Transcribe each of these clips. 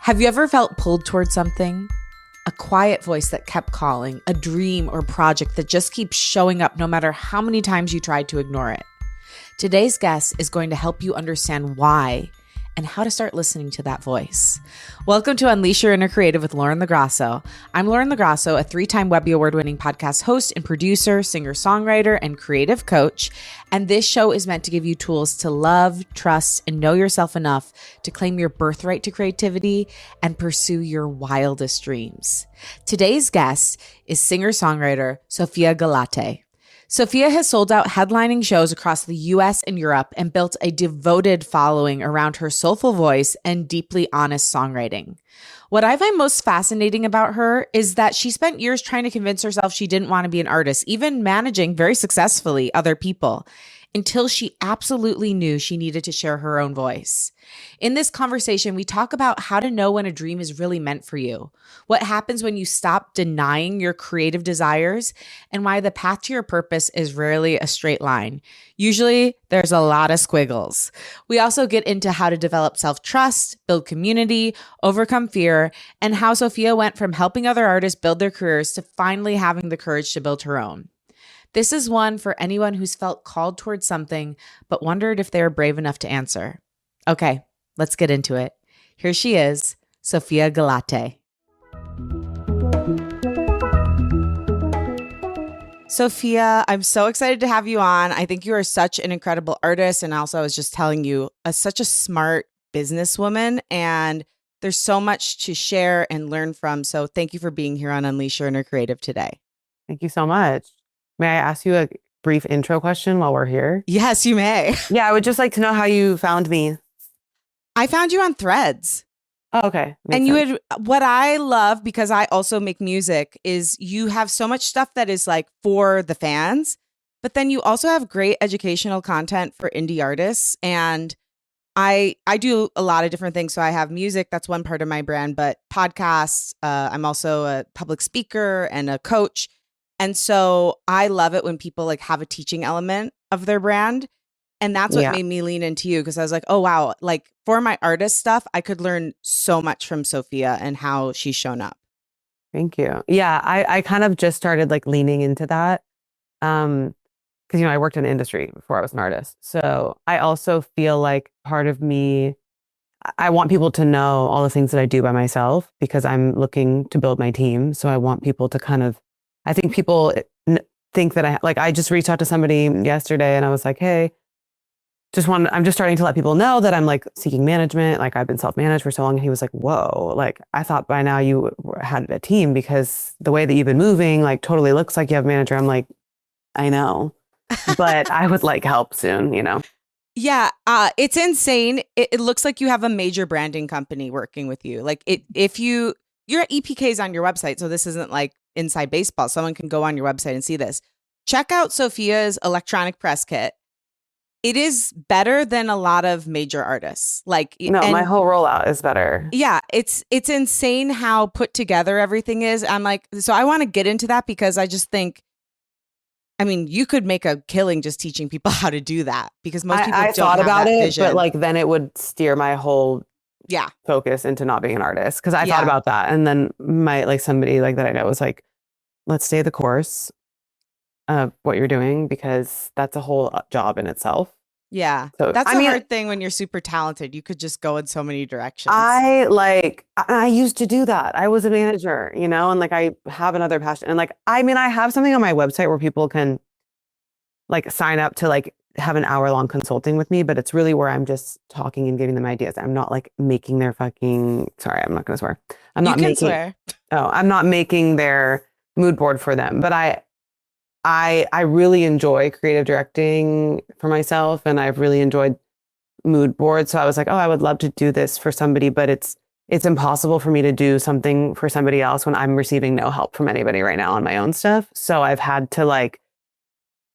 Have you ever felt pulled towards something? A quiet voice that kept calling, a dream or project that just keeps showing up no matter how many times you tried to ignore it. Today's guest is going to help you understand why and how to start listening to that voice. Welcome to Unleash Your Inner Creative with Lauren LaGrasso. I'm Lauren LaGrasso, a 3-time Webby Award-winning podcast host and producer, singer-songwriter, and creative coach. And this show is meant to give you tools to love, trust, and know yourself enough to claim your birthright to creativity and pursue your wildest dreams. Today's guest is singer-songwriter Sophia Galaté. Sophia has sold out headlining shows across the US and Europe and built a devoted following around her soulful voice and deeply honest songwriting. What I find most fascinating about her is that she spent years trying to convince herself she didn't want to be an artist, even managing very successfully other people, until she absolutely knew she needed to share her own voice. In this conversation, we talk about how to know when a dream is really meant for you, what happens when you stop denying your creative desires, and why the path to your purpose is rarely a straight line. Usually, there's a lot of squiggles. We also get into how to develop self-trust, build community, overcome fear, and how Sophia went from helping other artists build their careers to finally having the courage to build her own. This is one for anyone who's felt called towards something, but wondered if they were brave enough to answer. Okay, let's get into it. Here she is, Sophia Galaté. Sophia, I'm so excited to have you on. I think you are such an incredible artist. And also, I was just telling you, such a smart businesswoman. And there's so much to share and learn from. So thank you for being here on Unleash Your Inner Creative today. Thank you so much. May I ask you a brief intro question while we're here? Yes, you may. Yeah, I would just like to know how you found me. I found you on Threads. Oh, okay. And what I love, because I also make music, is you have so much stuff that is like for the fans, but then you also have great educational content for indie artists. And I do a lot of different things. So I have music, that's one part of my brand, but podcasts, I'm also a public speaker and a coach. And so I love it when people like have a teaching element of their brand. And that's what made me lean into you, because I was like, oh, wow, like for my artist stuff, I could learn so much from Sophia and how she's shown up. Thank you. Yeah, I kind of just started like leaning into that. Because, I worked in the industry before I was an artist. So I also feel like part of me, I want people to know all the things that I do by myself because I'm looking to build my team. So I want people to I think people think that I just reached out to somebody yesterday and I was like, hey, I'm just starting to let people know that I'm like seeking management. Like I've been self-managed for so long. And he was like, whoa, like I thought by now you had a team because the way that you've been moving, like totally looks like you have a manager. I'm like, I know, but I would like help soon, Yeah, it's insane. It looks like you have a major branding company working with you. Like you're at EPKs on your website. So this isn't like inside baseball. Someone can go on your website and see this. Check out Sophia's electronic press kit. It is better than a lot of major artists. My whole rollout is better. Yeah, it's insane how put together everything is. I'm like, so I want to get into that because I just think, you could make a killing just teaching people how to do that because most people don't thought have about that it, vision. but like then it would steer my whole focus into not being an artist because I thought about that, and then somebody like that I know was like, let's stay the course of what you're doing because that's a whole job in itself. Yeah, so that's a hard thing when you're super talented. You could just go in so many directions. I used to do that. I was a manager, and like I have another passion, and I have something on my website where people can like sign up to like have an hour-long consulting with me, but it's really where I'm just talking and giving them ideas. I'm not like making their sorry, I'm not gonna swear. I'm not making their mood board for them, but I really enjoy creative directing for myself, and I've really enjoyed mood boards. So I was like, oh, I would love to do this for somebody, but it's impossible for me to do something for somebody else when I'm receiving no help from anybody right now on my own stuff. So I've had to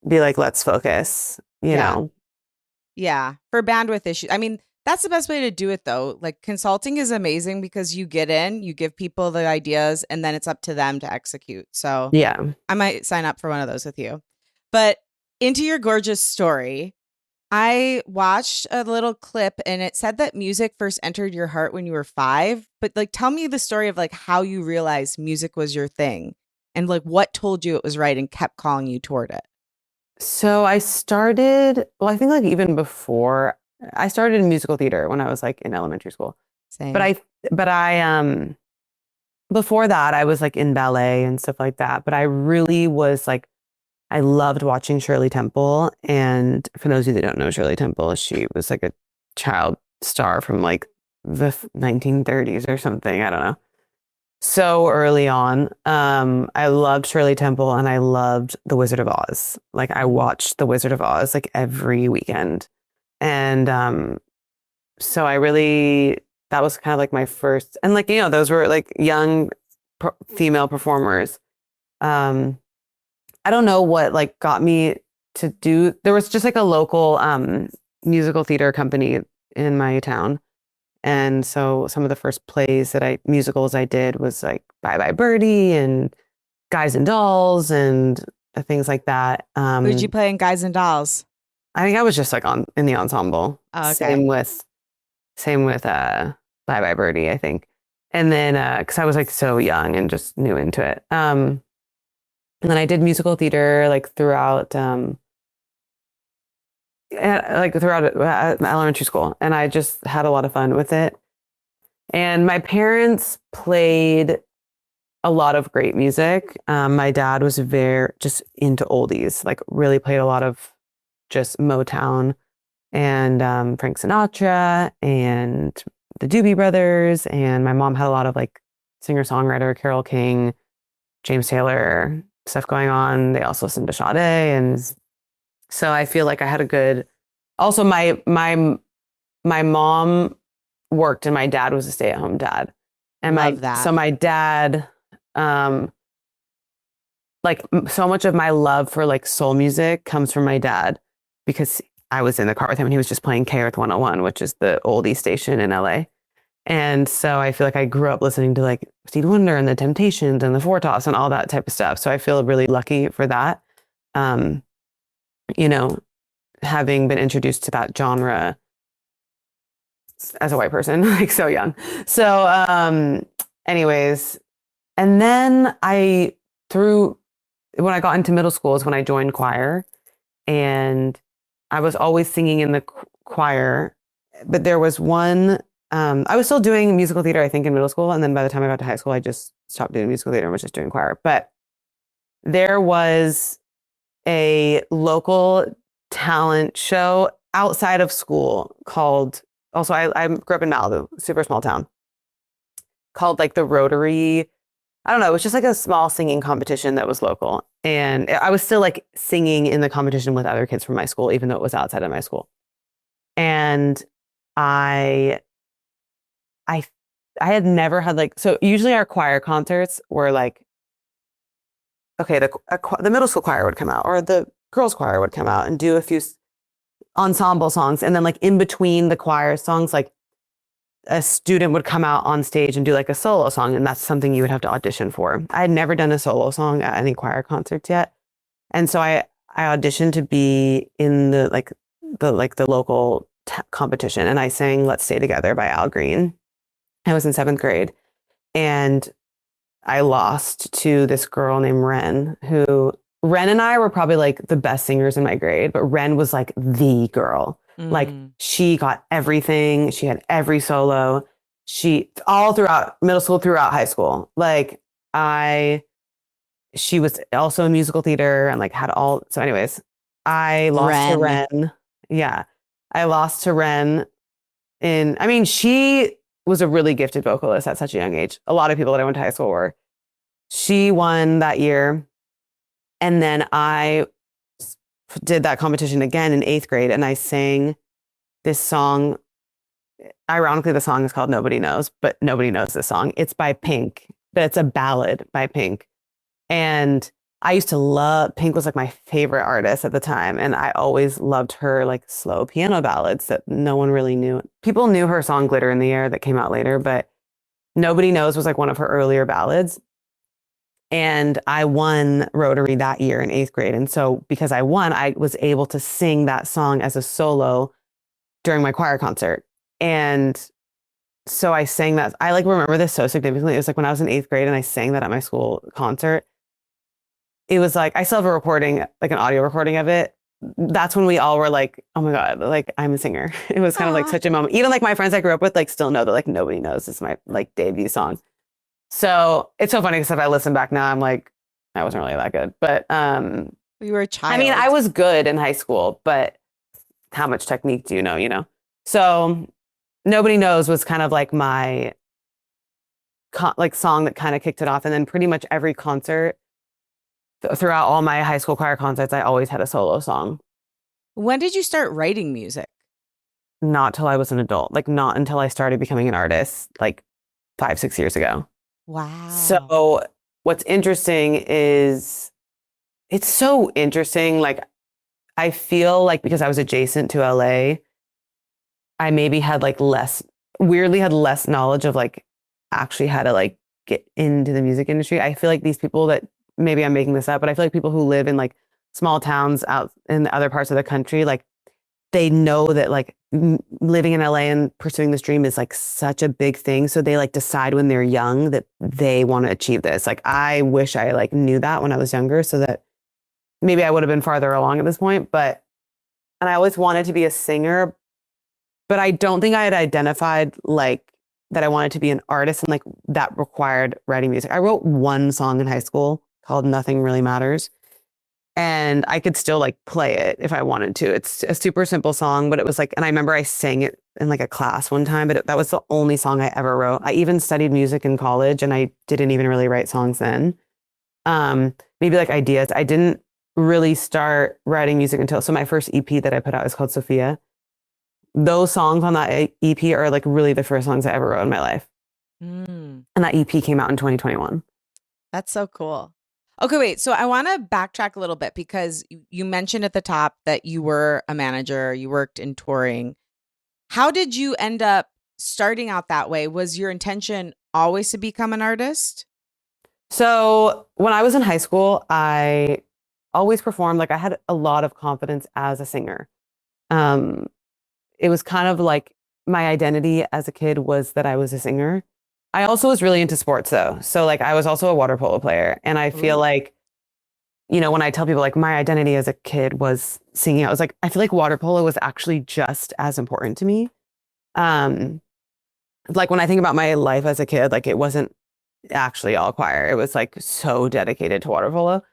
be like, let's focus, you know? Yeah. For bandwidth issues. That's the best way to do it though. Like consulting is amazing because you get in, you give people the ideas, and then it's up to them to execute. So I might sign up for one of those with you. But into your gorgeous story, I watched a little clip and it said that music first entered your heart when you were 5. But like, tell me the story of like how you realized music was your thing and like what told you it was right and kept calling you toward it. So I started, well, I think like even before I started in musical theater when I was like in elementary school. But Same. I before that I was like in ballet and stuff like that. But I really was like, I loved watching Shirley Temple. And for those of you that don't know Shirley Temple, she was like a child star from like the 1930s or something. I don't know. So early on, I loved Shirley Temple and I loved The Wizard of Oz. Like I watched The Wizard of Oz like every weekend. And so I really, that was kind of like my first, and like, those were like young female performers. Um, I don't know what like got me to do, there was just like a local musical theater company in my town. And so some of the first musicals I did was like Bye Bye Birdie and Guys and Dolls and things like that. Who did you play in Guys and Dolls? I think I was just like in the ensemble. Oh, okay. Same with Bye Bye Birdie, I think. And then because I was like so young and just new into it. And then I did musical theater like throughout elementary school, and I just had a lot of fun with it. And my parents played a lot of great music. My dad was very just into oldies, like really played a lot of just Motown and Frank Sinatra and the Doobie Brothers. And my mom had a lot of like singer-songwriter Carole King, James Taylor stuff going on. They also listened to Sade, and so I feel like I had a good. Also, my mom worked, and my dad was a stay-at-home dad, and Love that. so my dad, like so much of my love for like soul music comes from my dad because I was in the car with him and he was just playing K Earth 101, which is the oldie station in LA. And so I feel like I grew up listening to like Stevie Wonder and the Temptations and the Four Tops and all that type of stuff. So I feel really lucky for that. Um, you know, having been introduced to that genre as a white person, like so young. So, anyways, and then when I got into middle school is when I joined choir, and I was always singing in the choir, but there was one. I was still doing musical theater, I think, in middle school. And then by the time I got to high school, I just stopped doing musical theater and was just doing choir. But there was a local talent show outside of school called, also, I grew up in Malibu, super small town, called like the Rotary. I don't know. It was just like a small singing competition that was local. And I was still like singing in the competition with other kids from my school, even though it was outside of my school. And I I I had never had like, so usually our choir concerts were like, okay, the middle school choir would come out or the girls choir would come out and do a few ensemble songs. And then like in between the choir songs, like a student would come out on stage and do like a solo song. And that's something you would have to audition for. I had never done a solo song at any choir concerts yet. And so I auditioned to be in the local competition. And I sang Let's Stay Together by Al Green. I was in 7th grade, and I lost to this girl named Ren and I were probably like the best singers in my grade, but Ren was like the girl. Like she got everything. She had every solo. She all throughout middle school, throughout high school. She was also in musical theater and like had all. So anyways, I lost to Ren. Yeah. I lost to Ren she was a really gifted vocalist at such a young age. A lot of people that I went to high school were. She won that year. And then I did that competition again in 8th grade, and I sang this song. Ironically, the song is called Nobody Knows, but nobody knows this song. It's by Pink, but it's a ballad by Pink. And I used to love, Pink was like my favorite artist at the time. And I always loved her like slow piano ballads that no one really knew. People knew her song Glitter in the Air that came out later, but Nobody Knows was like one of her earlier ballads. And I won Rotary that year in 8th grade. And so because I won, I was able to sing that song as a solo during my choir concert. And so I sang that. I like remember this so significantly. It was like when I was in 8th grade and I sang that at my school concert. It was like, I still have a recording, like an audio recording of it. That's when we all were like, oh my God, like I'm a singer. It was kind of like such a moment. Even like my friends I grew up with, like still know that like nobody knows this is my like debut song. So it's so funny because if I listen back now, I'm like, I wasn't really that good. But You were a child. I mean, I was good in high school, but how much technique do you know, you know? So Nobody Knows was kind of like my like song that kind of kicked it off. And then pretty much every concert throughout all my high school choir concerts, I always had a solo song. When did you start writing music? Not till I was an adult, like not until I started becoming an artist, like 5, 6 years ago. Wow. So what's interesting is it's so interesting. Like I feel like because I was adjacent to LA, I maybe had like weirdly had less knowledge of like actually how to like get into the music industry. I feel like these people that maybe I'm making this up, but I feel like people who live in like small towns out in other parts of the country, like they know that like living in LA and pursuing this dream is like such a big thing. So they like decide when they're young that they want to achieve this. Like I wish I like knew that when I was younger so that maybe I would have been farther along at this point. And I always wanted to be a singer, but I don't think I had identified like that I wanted to be an artist and like that required writing music. I wrote one song in high school called Nothing Really Matters. And I could still like play it if I wanted to. It's a super simple song, but it was like, and I remember I sang it in like a class one time, but that was the only song I ever wrote. I even studied music in college and I didn't even really write songs then. Maybe like ideas. I didn't really start writing music until, so my first EP that I put out is called Sophia. Those songs on that EP are like really the first songs I ever wrote in my life. And that EP came out in 2021. That's so cool. Okay, wait. So I want to backtrack a little bit because you mentioned at the top that you were a manager, you worked in touring. How did you end up starting out that way? Was your intention always to become an artist? So when I was in high school, I always performed. Like I had a lot of confidence as a singer. It was kind of like my identity as a kid was that I was a singer. I also was really into sports though. So like I was also a water polo player. And I feel like, you know, when I tell people like my identity as a kid was singing, I was like, I feel like water polo was actually just as important to me. Like when I think about my life as a kid, like it wasn't actually all choir. It was like so dedicated to water polo.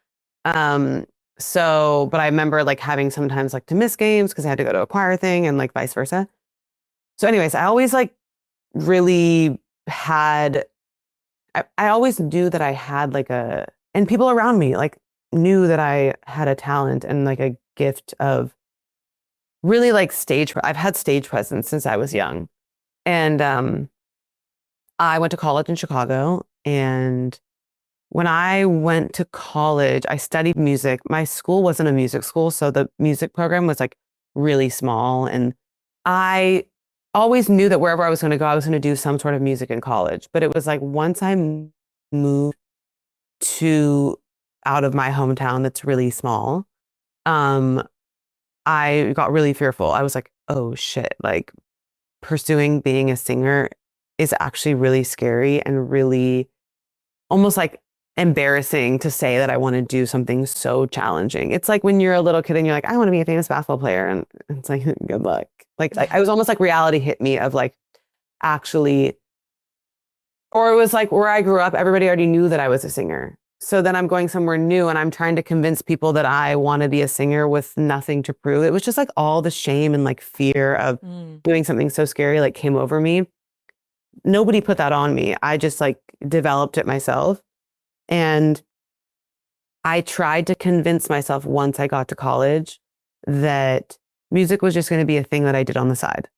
But I remember like having sometimes like to miss games because I had to go to a choir thing and like vice versa. So anyways, I always like really had, I always knew that I had like and people around me like knew that I had a talent and like a gift of really like I've had stage presence since I was young. And I went to college in Chicago. And when I went to college, I studied music. My school wasn't a music school. So the music program was like really small. And I always knew that wherever I was going to go, I was going to do some sort of music in college. But it was like once I moved out of my hometown that's really small, I got really fearful. I was like, oh shit, like pursuing being a singer is actually really scary and really almost like embarrassing to say that I want to do something so challenging. It's like when you're a little kid and you're like, I want to be a famous basketball player. And it's like, good luck. Like I was almost like reality hit me of like actually, or it was like where I grew up, everybody already knew that I was a singer. So then I'm going somewhere new and I'm trying to convince people that I want to be a singer with nothing to prove. It was just like all the shame and like fear of doing something so scary like came over me. Nobody put that on me. I just like developed it myself. And I tried to convince myself once I got to college that music was just going to be a thing that I did on the side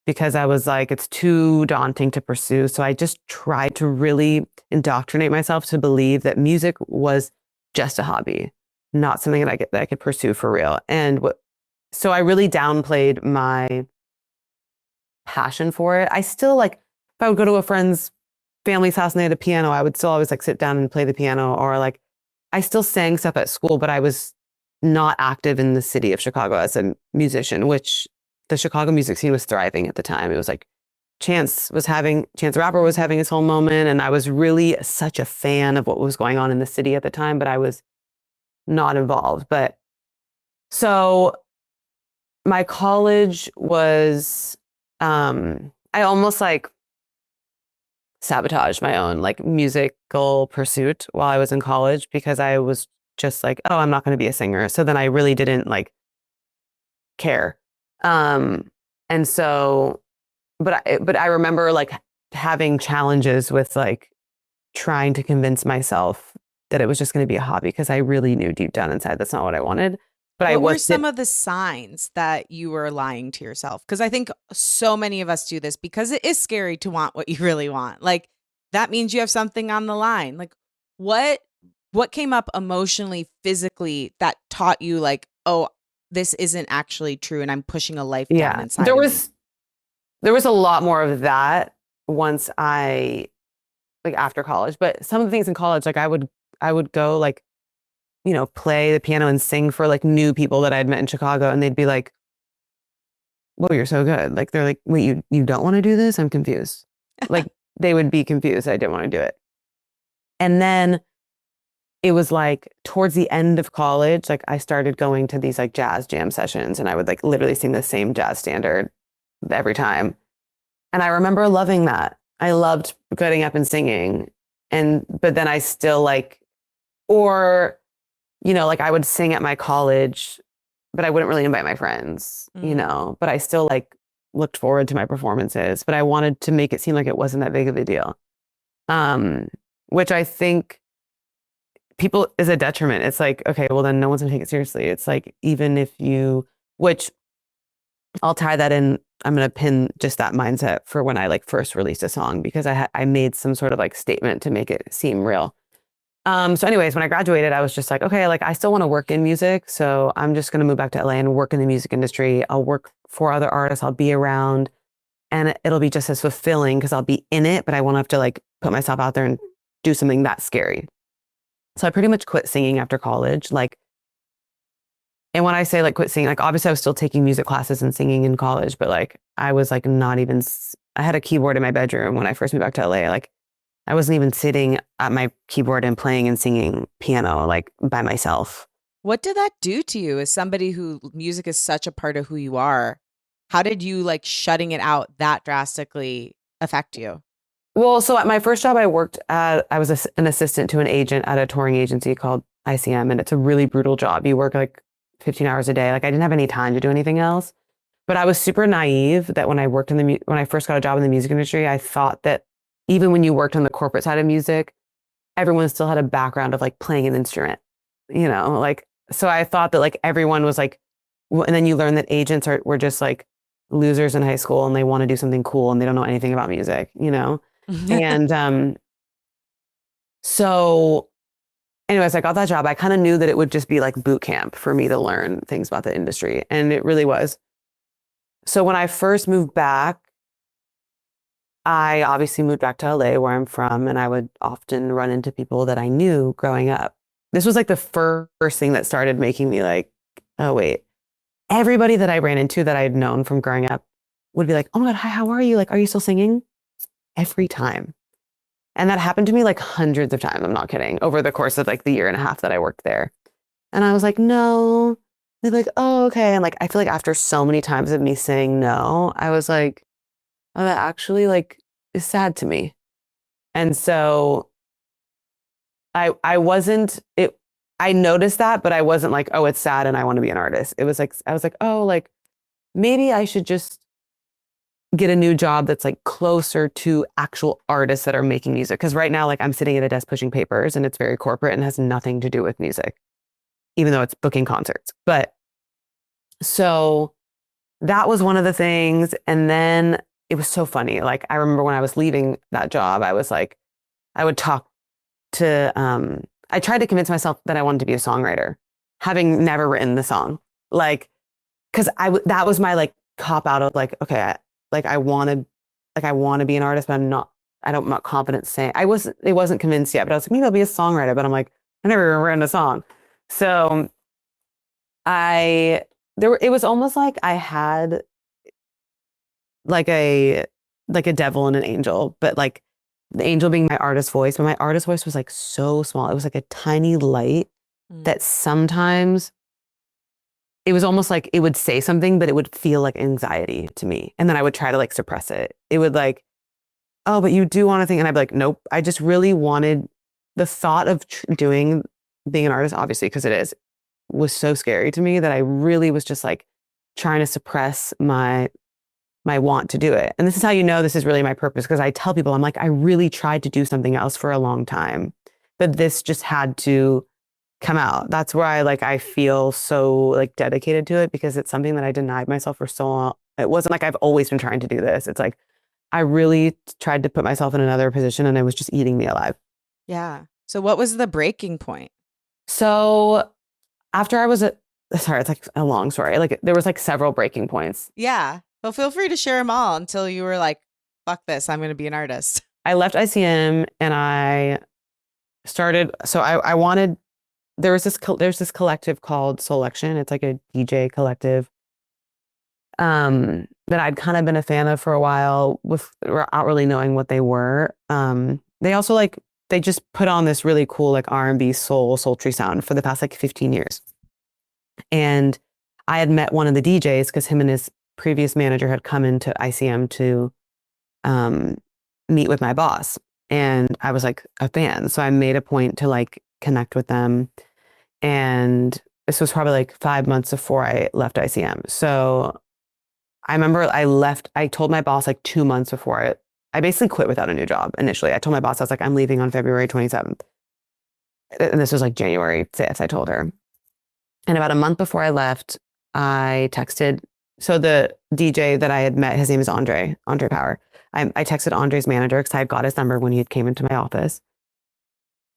because I was like, it's too daunting to pursue. So I just tried to really indoctrinate myself to believe that music was just a hobby, not something that I could pursue for real. So I really downplayed my passion for it. I still like, if I would go to a friend's family's house and they had a piano, I would still always like sit down and play the piano, or like I still sang stuff at school, but I was not active in the city of Chicago as a musician, which the Chicago music scene was thriving at the time. It was like Chance the Rapper was having his whole moment. And I was really such a fan of what was going on in the city at the time, but I was not involved. But so my college was, I almost like sabotaged my own like musical pursuit while I was in college because I was just like, oh, I'm not going to be a singer. So then I really didn't like care. And so, but I remember like having challenges with like trying to convince myself that it was just going to be a hobby because I really knew deep down inside that's not what I wanted. But what were some of the signs that you were lying to yourself? Because I think so many of us do this because it is scary to want what you really want. Like that means you have something on the line. Like what came up emotionally, physically that taught you like, oh, this isn't actually true and I'm pushing a life down inside of me? There was a lot more of that once like after college, but some of the things in college, like I would go like, play the piano and sing for like new people that I'd met in Chicago. And they'd be like, whoa, you're so good. Like, they're like, wait, you don't want to do this? I'm confused. Like they would be confused. I didn't want to do it. And then it was like towards the end of college, like I started going to these like jazz jam sessions and I would like literally sing the same jazz standard every time. And I remember loving that. I loved getting up and singing. But then I still like, or, like I would sing at my college, but I wouldn't really invite my friends, but I still like looked forward to my performances, but I wanted to make it seem like it wasn't that big of a deal. Which I think people is a detriment. It's like, okay, well then no one's gonna take it seriously. It's like, even if which I'll tie that in. I'm going to pin just that mindset for when I like first released a song because I made some sort of like statement to make it seem real. So anyways, when I graduated, I was just like, okay, like I still want to work in music. So I'm just going to move back to LA and work in the music industry. I'll work for other artists. I'll be around and it'll be just as fulfilling because I'll be in it, but I won't have to like put myself out there and do something that scary. So I pretty much quit singing after college. And when I say like quit singing, like obviously I was still taking music classes and singing in college, but like I was like not even, I had a keyboard in my bedroom when I first moved back to LA. Like I wasn't even sitting at my keyboard and playing and singing piano like by myself. What did that do to you as somebody who music is such a part of who you are? How did you like shutting it out that drastically affect you? Well, so at my first job I was an assistant to an agent at a touring agency called ICM, and it's a really brutal job. You work like 15 hours a day. Like I didn't have any time to do anything else, but I was super naive that when I worked when I first got a job in the music industry, I thought that even when you worked on the corporate side of music, everyone still had a background of like playing an instrument, like, so I thought that like everyone was like, and then you learn that agents were just like losers in high school and they want to do something cool and they don't know anything about music, and, so anyways, I got that job. I kind of knew that it would just be like boot camp for me to learn things about the industry. And it really was. So when I first moved back, I obviously moved back to LA where I'm from, and I would often run into people that I knew growing up. This was like the first thing that started making me like, oh, wait. Everybody that I ran into that I had known from growing up would be like, oh my God, hi, how are you? Like, are you still singing? Every time. And that happened to me like hundreds of times. I'm not kidding. Over the course of like the year and a half that I worked there. And I was like, no. They're like, oh, okay. And like, I feel like after so many times of me saying no, I was like, oh, that actually like is sad to me. And so I wasn't, I noticed that, but I wasn't like, oh, it's sad and I want to be an artist. It was like, I was like, oh, like maybe I should just get a new job that's like closer to actual artists that are making music. Because right now, like I'm sitting at a desk pushing papers and it's very corporate and has nothing to do with music, even though it's booking concerts. But so that was one of the things. And then it was so funny. Like I remember when I was leaving that job, I was like, I would talk to, I tried to convince myself that I wanted to be a songwriter, having never written the song. Like, cause that was my like cop out of like, okay, I want to be an artist, but I'm not I'm not confident saying, it wasn't convinced yet, but I was like, maybe I'll be a songwriter, but I'm like, I never written a song. So it was almost like I had like a devil and an angel, but like the angel being my artist voice, but my artist voice was like so small. It was like a tiny light that sometimes it was almost like it would say something, but it would feel like anxiety to me. And then I would try to like suppress it. It would like, oh, but you do want to think. And I'd be like, nope. I just really wanted the thought of being an artist, obviously, because it is, was so scary to me that I really was just like trying to suppress my want to do it. And this is how you know this is really my purpose, because I tell people, I'm like, I really tried to do something else for a long time, but this just had to come out. That's where I feel so like dedicated to it, because it's something that I denied myself for so long. It wasn't like I've always been trying to do this. It's like I really tried to put myself in another position, and it was just eating me alive. Yeah. So what was the breaking point? So after I was sorry, it's like a long story. Like there was like several breaking points. Yeah. Well, feel free to share them all until you were like, fuck this, I'm going to be an artist. I left ICM and I started, so I wanted, there's this collective called Soulection. It's like a DJ collective that I'd kind of been a fan of for a while without really knowing what they were. They also they just put on this really cool like R&B sultry sound for the past like 15 years. And I had met one of the DJs because him and his previous manager had come into ICM to meet with my boss. And I was like a fan. So I made a point to like connect with them. And this was probably like 5 months before I left ICM. So I remember I told my boss like 2 months before I basically quit without a new job initially. I told my boss, I was like, I'm leaving on February 27th. And this was like January 5th, I told her. And about a month before I left, I texted, so the DJ that I had met, his name is Andre Power. I texted Andre's manager because I had got his number when he had came into my office.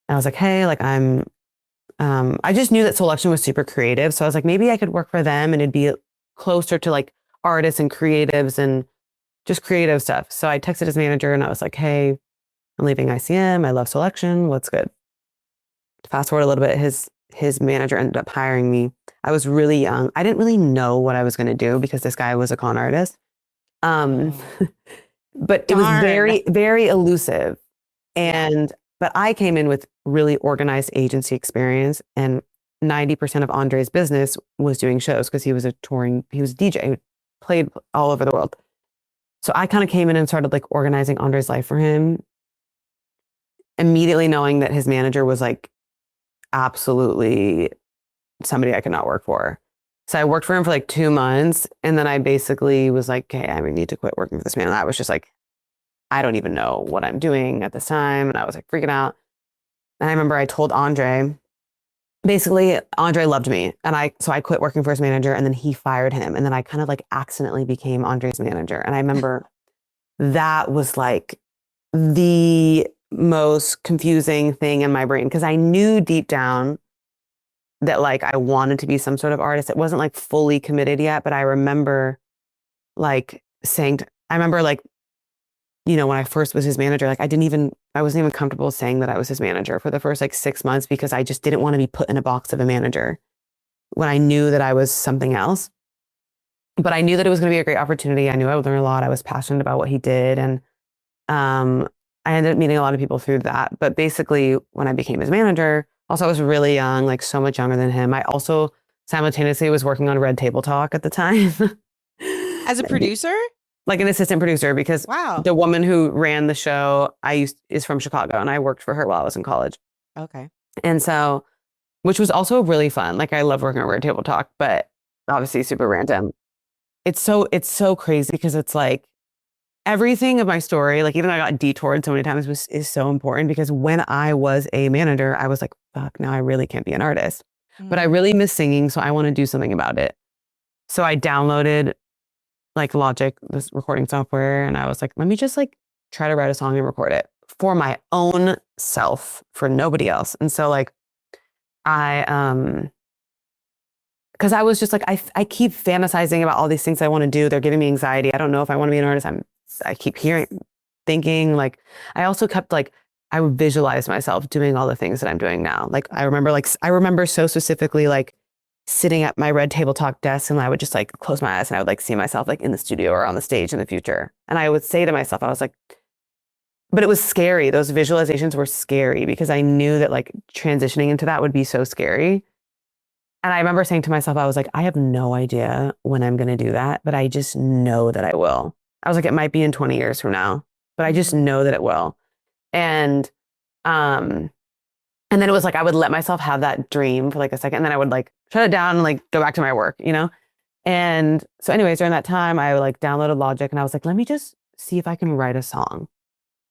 And I was like, hey, like I just knew that Soulection was super creative. So I was like, maybe I could work for them and it'd be closer to like artists and creatives and just creative stuff. So I texted his manager and I was like, hey, I'm leaving ICM. I love Soulection. What's good? Fast forward a little bit, his manager ended up hiring me. I was really young. I didn't really know what I was going to do because this guy was a con artist. But it was very, very elusive. But I came in with really organized agency experience, and 90% of Andre's business was doing shows because he was a DJ who played all over the world. So I kind of came in and started like organizing Andre's life for him, immediately knowing that his manager was like absolutely somebody I could not work for. So I worked for him for like 2 months, and then I basically was like, okay, I need to quit working for this man. And I was just like, I don't even know what I'm doing at this time. And I was like freaking out. And I remember I told Andre, basically Andre loved me. And so I quit working for his manager, and then he fired him. And then I kind of like accidentally became Andre's manager. And I remember that was like the most confusing thing in my brain, because I knew deep down that like I wanted to be some sort of artist. It wasn't like fully committed yet, but I remember like saying, when I first was his manager, like I wasn't even comfortable saying that I was his manager for the first like 6 months, because I just didn't want to be put in a box of a manager when I knew that I was something else. But I knew that it was going to be a great opportunity. I knew I would learn a lot. I was passionate about what he did. And I ended up meeting a lot of people through that. But basically, when I became his manager, also I was really young, like so much younger than him. I also simultaneously was working on Red Table Talk at the time. As a producer? Like an assistant producer, because the woman who ran the show is from Chicago, and I worked for her while I was in college. Okay. And so, which was also really fun. Like I love working on Red Table Talk, but obviously super random. It's so crazy because it's like everything of my story, like even though I got detoured so many times, is so important, because when I was a manager, I was like, fuck, now I really can't be an artist. But I really miss singing, so I want to do something about it. So I downloaded like Logic, this recording software, and I was like, let me just like try to write a song and record it for my own self, for nobody else. And so like because I was just like, I keep fantasizing about all these things I want to do. They're giving me anxiety. I don't know if I want to be an artist. I keep hearing thinking, like, I also kept like, I would visualize myself doing all the things that I'm doing now. I remember so specifically, like sitting at my red table talk desk, and I would just like close my eyes and I would like see myself like in the studio or on the stage in the future. And I would say to myself, I was like, but it was scary. Those visualizations were scary because I knew that like transitioning into that would be so scary. And I remember saying to myself, I was like, I have no idea when I'm going to do that, but I just know that I will. I was like, it might be in 20 years from now, but I just know that it will. And then it was like, I would let myself have that dream for like a second, and then I would like shut it down and like go back to my work, you know? And so anyways, during that time, I like downloaded Logic and I was like, let me just see if I can write a song.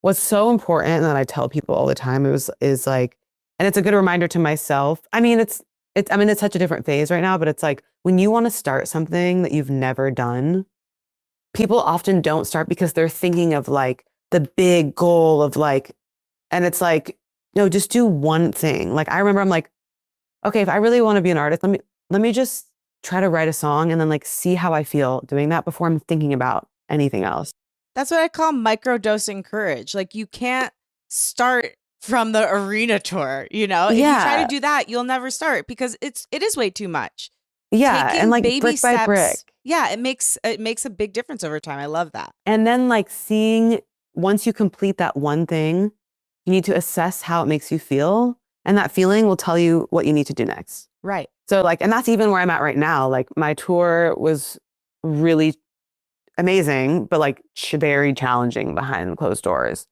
What's so important that I tell people all the time is like, and it's a good reminder to myself. I mean, it's such a different phase right now, but it's like when you want to start something that you've never done, people often don't start because they're thinking of like the big goal of like, and it's like, no, just do one thing. Like I remember I'm like, okay, if I really want to be an artist, let me just try to write a song and then like see how I feel doing that before I'm thinking about anything else. That's what I call microdosing courage. Like you can't start from the arena tour, you know? If you try to do that, you'll never start because it is way too much. Yeah. Taking and like baby brick steps, by brick. Yeah, it makes a big difference over time. I love that. And then like seeing, once you complete that one thing, you need to assess how it makes you feel. And that feeling will tell you what you need to do next. Right. So like, and that's even where I'm at right now. Like my tour was really amazing, but like very challenging behind closed doors.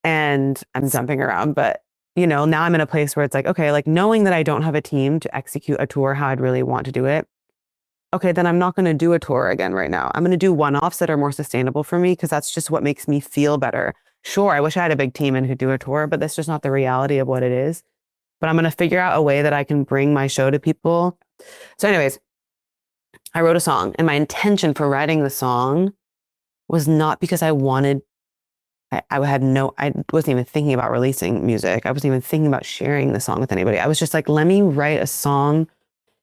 And I'm jumping around, but you know, now I'm in a place where it's like, okay, like knowing that I don't have a team to execute a tour how I'd really want to do it. Okay, then I'm not going to do a tour again right now. I'm going to do one-offs that are more sustainable for me because that's just what makes me feel better. Sure, I wish I had a big team and could do a tour, but that's just not the reality of what it is. But I'm going to figure out a way that I can bring my show to people. So anyways, I wrote a song, and my intention for writing the song was not because I wasn't even thinking about releasing music. I wasn't even thinking about sharing the song with anybody. I was just like, let me write a song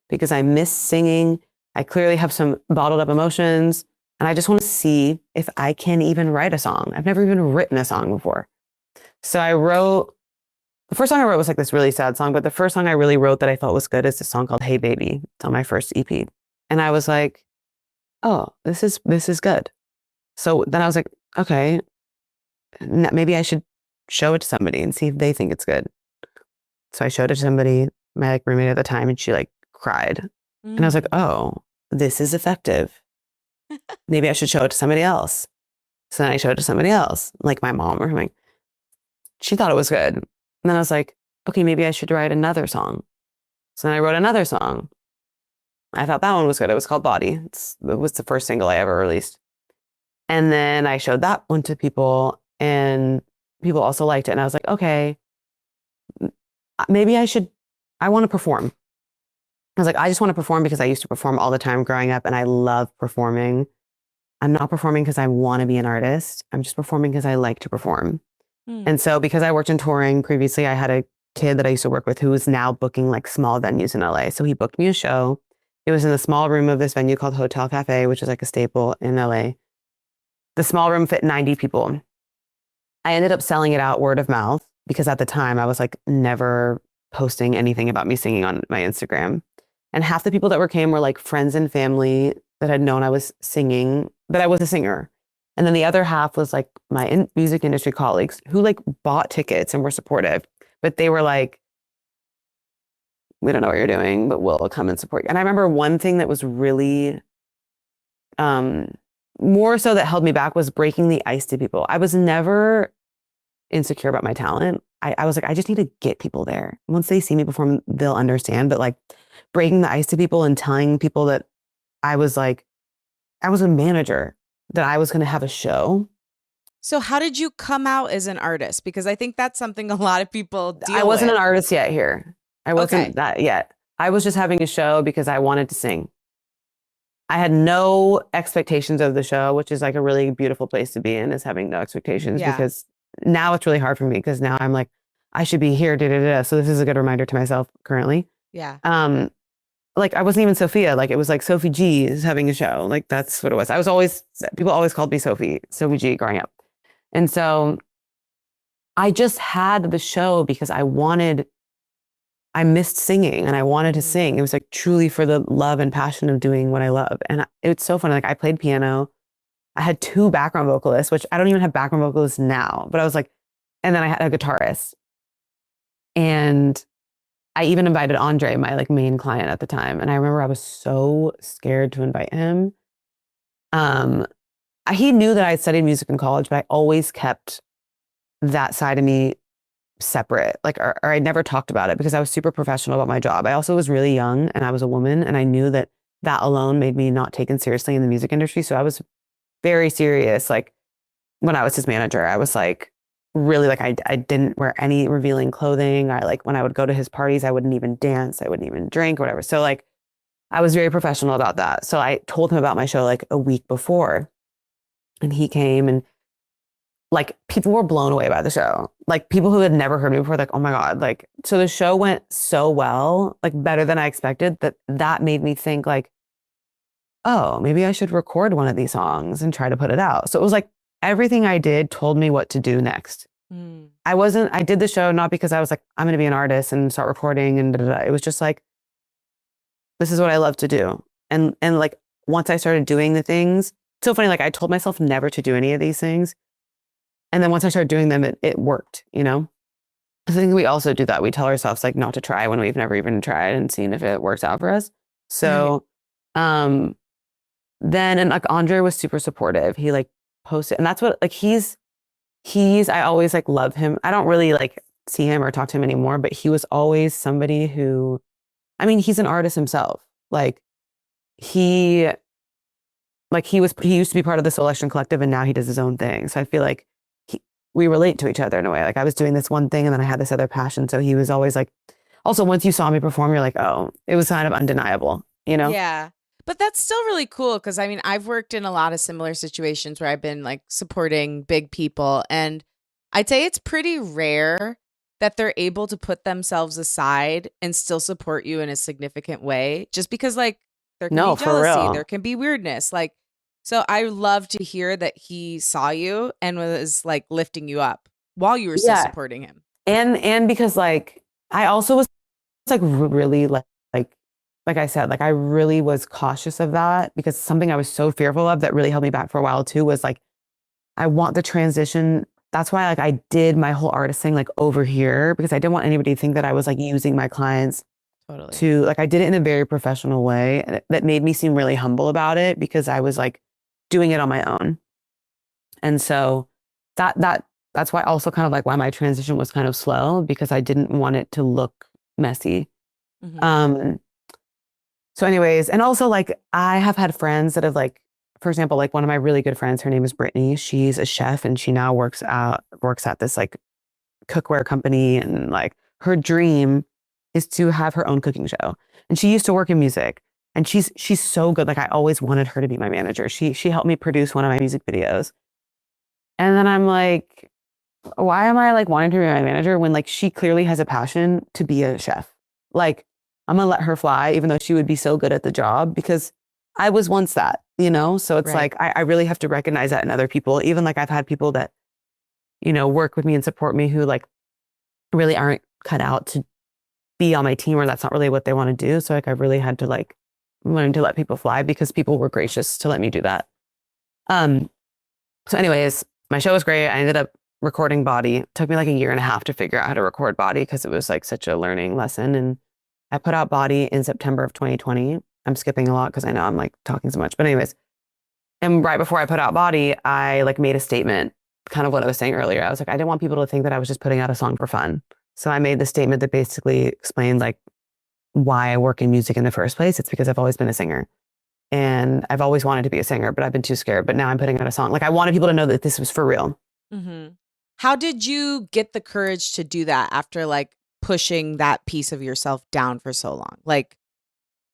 because I miss singing. I clearly have some bottled up emotions, and I just want to see if I can even write a song. I've never even written a song before. So the first song I wrote was like this really sad song, but the first song I really wrote that I felt was good is this song called Hey Baby. It's on my first EP. And I was like, oh, this is good. So then I was like, okay, maybe I should show it to somebody and see if they think it's good. So I showed it to somebody, my like roommate at the time, and she like cried. And I was like, oh, this is effective. Maybe I should show it to somebody else. So then I showed it to somebody else, like my mom or something. She thought it was good. And then I was like, okay, maybe I should write another song. So then I wrote another song. I thought that one was good. It was called Body. It was the first single I ever released. And then I showed that one to people, and people also liked it. And I was like, okay, maybe I want to perform. I was like, I just want to perform because I used to perform all the time growing up, and I love performing. I'm not performing because I want to be an artist. I'm just performing because I like to perform. And so because I worked in touring previously, I had a kid that I used to work with who is now booking like small venues in LA. So he booked me a show. It was in the small room of this venue called Hotel Cafe, which is like a staple in LA. The small room fit 90 people. I ended up selling it out word of mouth because at the time I was like never posting anything about me singing on my Instagram. And half the people that came were like friends and family that had known I was singing, that I was a singer. And then the other half was like my music industry colleagues who like bought tickets and were supportive, but they were like, we don't know what you're doing, but we'll come and support you. And I remember one thing that was really more so that held me back was breaking the ice to people. I was never insecure about my talent. I was like, I just need to get people there. Once they see me perform, they'll understand. But like breaking the ice to people and telling people that I was a manager, that I was going to have a show. So how did you come out as an artist? Because I think that's something a lot of people deal with. I wasn't an artist yet here. I wasn't that yet. I was just having a show because I wanted to sing. I had no expectations of the show, which is like a really beautiful place to be in, is having no expectations. Yeah. Because now it's really hard for me because now I'm like, I should be here. So this is a good reminder to myself currently. Yeah. Like I wasn't even Sophia. Like it was like Sophie G is having a show. Like that's what it was. People always called me Sophie G growing up. And so I just had the show because I missed singing and I wanted to sing. It was like truly for the love and passion of doing what I love. And it's so funny. Like I played piano. I had 2 background vocalists, which I don't even have background vocalists now, but I was like, and then I had a guitarist. And I even invited Andre, my like main client at the time. And I remember I was so scared to invite him. He knew that I had studied music in college, but I always kept that side of me separate, like, or I never talked about it because I was super professional about my job. I also was really young and I was a woman and I knew that that alone made me not taken seriously in the music industry. So I was very serious. Like when I was his manager, I was like, really like, I didn't wear any revealing clothing. I like, when I would go to his parties, I wouldn't even dance. I wouldn't even drink or whatever. So like, I was very professional about that. So I told him about my show like a week before and he came and like people were blown away by the show. Like people who had never heard me before, like, oh my God. Like, so the show went so well, like better than I expected that made me think like, oh, maybe I should record one of these songs and try to put it out. So it was like everything I did told me what to do next. I did the show not because I was like, I'm going to be an artist and start recording and da, da, da. It was just like, this is what I love to do. And like, once I started doing the things, it's so funny, like I told myself never to do any of these things. And then once I started doing them, it worked, you know? I think we also do that. We tell ourselves like not to try when we've never even tried and seen if it works out for us. So, then, and like Andre was super supportive. He like posted, and that's what, like, I always like love him. I don't really like see him or talk to him anymore, but he was always somebody who, I mean, he's an artist himself. Like he used to be part of the Soul Action Collective and now he does his own thing. So I feel like we relate to each other in a way. Like I was doing this one thing and then I had this other passion. So he was always like, also once you saw me perform, you're like, oh, it was kind of undeniable, you know? Yeah. But that's still really cool because I mean, I've worked in a lot of similar situations where I've been like supporting big people. And I'd say it's pretty rare that they're able to put themselves aside and still support you in a significant way just because like there can No, be for jealousy, real. there can be weirdness. Like, so I love to hear that he saw you and was like lifting you up while you were still Yeah. supporting him. And because like, I also was like really like I said, like I really was cautious of that because something I was so fearful of that really held me back for a while too was like, I want the transition. That's why like I did my whole artist thing like over here because I didn't want anybody to think that I was like using my clients Totally. to like, I did it in a very professional way and that made me seem really humble about it because I was like doing it on my own. And so that's why also kind of like why my transition was kind of slow because I didn't want it to look messy. Mhm. So anyways, and also like I have had friends that have like, for example, like one of my really good friends, her name is Brittany. She's a chef and she now works at this like cookware company. And like her dream is to have her own cooking show. And she used to work in music and she's so good. Like I always wanted her to be my manager. She helped me produce one of my music videos. And then I'm like, why am I like wanting to be my manager when like she clearly has a passion to be a chef? Like I'm gonna let her fly, even though she would be so good at the job because I was once that, you know? So it's Right. like I really have to recognize that in other people. Even like I've had people that, you know, work with me and support me who like really aren't cut out to be on my team or that's not really what they want to do. So like I really had to like learn to let people fly because people were gracious to let me do that. So anyways, my show was great. I ended up recording Body. It took me like a year and a half to figure out how to record Body because it was like such a learning lesson. And I put out Body in September of 2020. I'm skipping a lot because I know I'm like talking so much. But anyways, and right before I put out Body, I like made a statement, kind of what I was saying earlier. I was like, I didn't want people to think that I was just putting out a song for fun. So I made the statement that basically explained like why I work in music in the first place. It's because I've always been a singer. And I've always wanted to be a singer, but I've been too scared. But now I'm putting out a song. Like I wanted people to know that this was for real. Mhm. How did you get the courage to do that after like pushing that piece of yourself down for so long? Like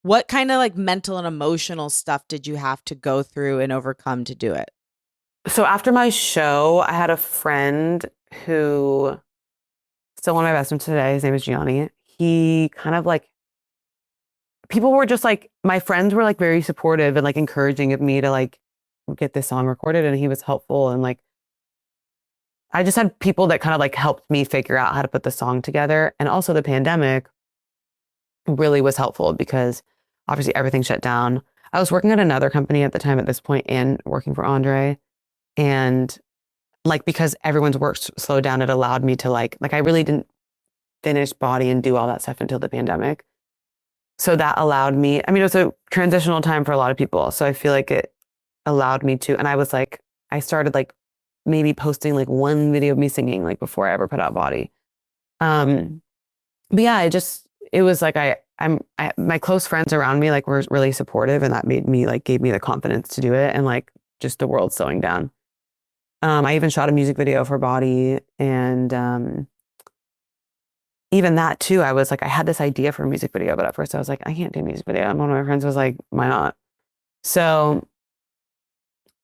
what kind of like mental and emotional stuff did you have to go through and overcome to do it? So after my show, I had a friend who still one of my best friends today. His name is Gianni. He kind of like people were just like my friends were like very supportive and like encouraging of me to like get this song recorded, and he was helpful and like I just had people that kind of like helped me figure out how to put the song together. And also the pandemic really was helpful because obviously everything shut down. I was working at another company at the time at this point and working for Andre. And like, because everyone's work slowed down, it allowed me to like I really didn't finish Body and do all that stuff until the pandemic. So that allowed me, I mean, it was a transitional time for a lot of people. So I feel like it allowed me to, and I was like, I started like maybe posting like one video of me singing like before I ever put out Body. But yeah, it was like my close friends around me like were really supportive, and that made me like gave me the confidence to do it, and like just the world slowing down. I even shot a music video for Body, and even that too, I was like, I had this idea for a music video, but at first I was like, I can't do a music video. And one of my friends was like, why not? So,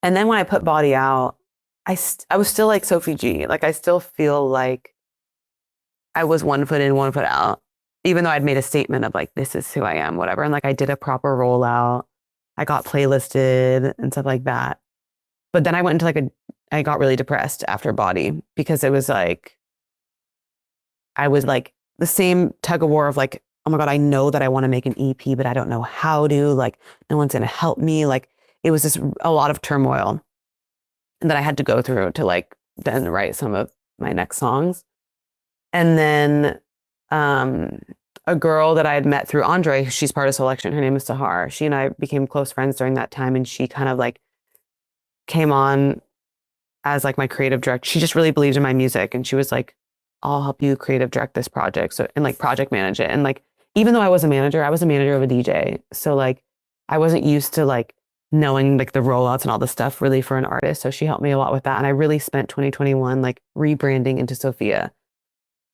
and then when I put Body out, I was still like Sophie G. Like I still feel like I was 1 foot in, 1 foot out, even though I'd made a statement of like, this is who I am, whatever. And like I did a proper rollout. I got playlisted and stuff like that. But then I went into I got really depressed after Body because it was like, I was like the same tug of war of like, oh my God, I know that I want to make an EP, but I don't know how to, like, no one's going to help me. Like it was just a lot of turmoil that I had to go through to like then write some of my next songs. And then a girl that I had met through Andre, she's part of Selection. Her name is Sahar. She and I became close friends during that time. And she kind of like came on as like my creative director. She just really believed in my music. And she was like, I'll help you creative direct this project. So, and like project manage it. And like, even though I was a manager of a DJ. So like, I wasn't used to like knowing like the rollouts and all the stuff really for an artist. So she helped me a lot with that. And I really spent 2021 like rebranding into Sophia,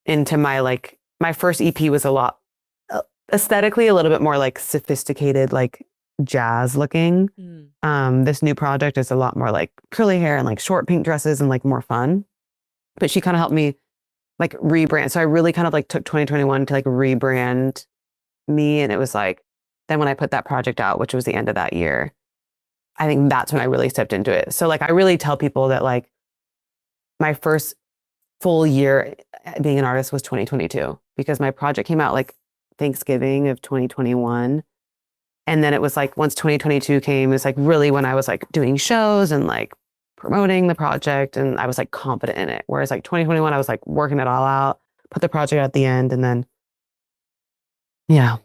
into my first EP was a lot aesthetically a little bit more like sophisticated, like jazz looking. This new project is a lot more like curly hair and like short pink dresses and like more fun. But she kind of helped me like rebrand. So I really kind of like took 2021 to like rebrand me. And it was like, then when I put that project out, which was the end of that year, I think that's when I really stepped into it. So like, I really tell people that like my first full year being an artist was 2022 because my project came out like Thanksgiving of 2021. And then it was like, once 2022 came, it's like really when I was like doing shows and like promoting the project, and I was like confident in it. Whereas like 2021, I was like working it all out, put the project at the end, and then, yeah.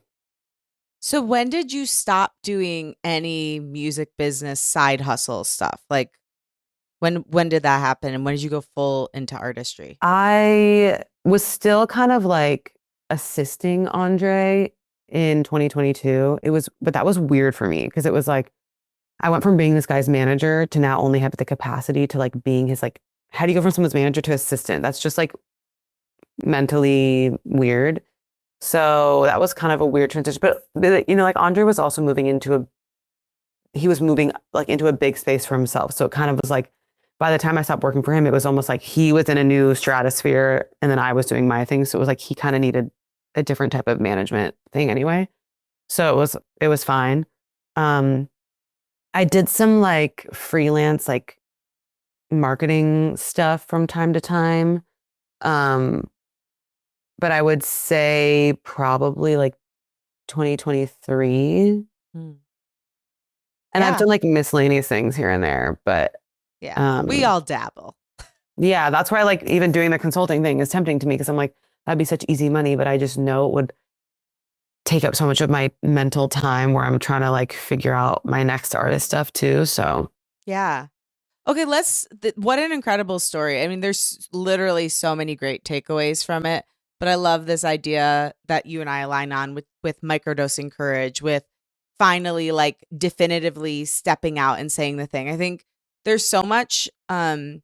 So when did you stop doing any music business side hustle stuff? Like when did that happen? And when did you go full into artistry? I was still kind of like assisting Andre in 2022. But that was weird for me because it was like, I went from being this guy's manager to now only have the capacity to like being his like, how do you go from someone's manager to assistant? That's just like mentally weird. So that was kind of a weird transition. But you know, like Andre was also he was moving like into a big space for himself. So it kind of was like, by the time I stopped working for him, it was almost like he was in a new stratosphere and then I was doing my thing. So it was like he kind of needed a different type of management thing anyway. So it was fine. I did some like freelance like marketing stuff from time to time. But I would say probably like 2023. And I've done like miscellaneous things here and there, but yeah, we all dabble. Yeah, that's why like even doing the consulting thing is tempting to me because I'm like, that'd be such easy money, but I just know it would take up so much of my mental time where I'm trying to like figure out my next artist stuff too. So yeah. Okay, what an incredible story. I mean, there's literally so many great takeaways from it, but I love this idea that you and I align on with microdosing courage, with finally like definitively stepping out and saying the thing. I think there's so much, I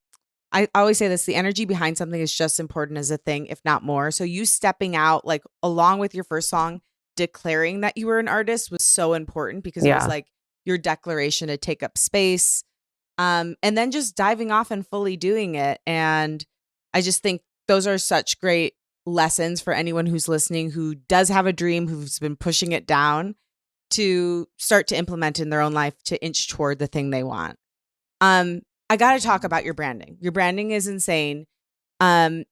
always say this, the energy behind something is just important as a thing, if not more. So you stepping out, like along with your first song, declaring that you were an artist was so important because it was like your declaration to take up space. And then just diving off and fully doing it. And I just think those are such great lessons for anyone who's listening, who does have a dream, who's been pushing it down to start to implement in their own life to inch toward the thing they want. I got to talk about your branding. Your branding is insane. Um,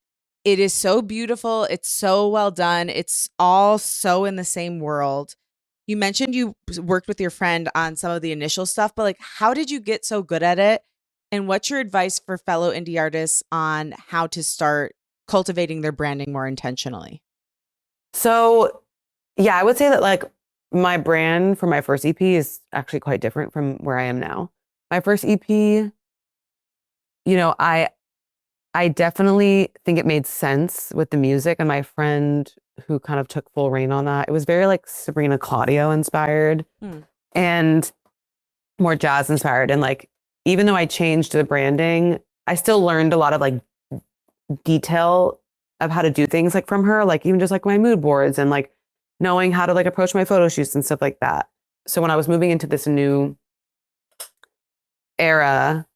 it is so beautiful. It's so well done. It's all so in the same world. You mentioned you worked with your friend on some of the initial stuff, but like, how did you get so good at it? And what's your advice for fellow indie artists on how to start cultivating their branding more intentionally? So, yeah, I would say that like my brand for my first EP is actually quite different from where I am now. My first EP, you know, I definitely think it made sense with the music, and my friend who kind of took full reign on that, it was very like Sabrina Claudio inspired Hmm. and more jazz inspired. And like, even though I changed the branding, I still learned a lot of like detail of how to do things like from her, like even just like my mood boards and like knowing how to like approach my photo shoots and stuff like that. So when I was moving into this new era,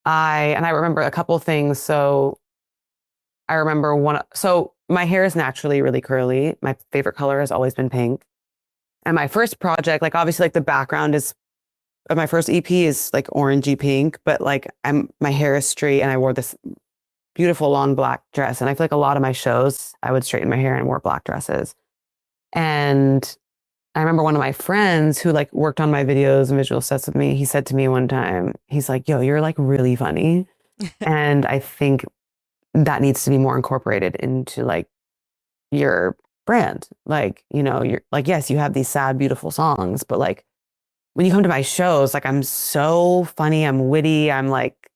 I remember a couple things. So I remember so my hair is naturally really curly. My favorite color has always been pink. And my first project, like obviously like the background is of my first EP is like orangey pink, but like my hair is straight and I wore this beautiful long black dress. And I feel like a lot of my shows, I would straighten my hair and wore black dresses. And I remember one of my friends who like worked on my videos and visual sets with me, he said to me one time, he's like, yo, you're like really funny. And I think that needs to be more incorporated into like your brand. Like, you know, you're like, yes, you have these sad, beautiful songs, but like when you come to my shows, like I'm so funny, I'm witty, I'm like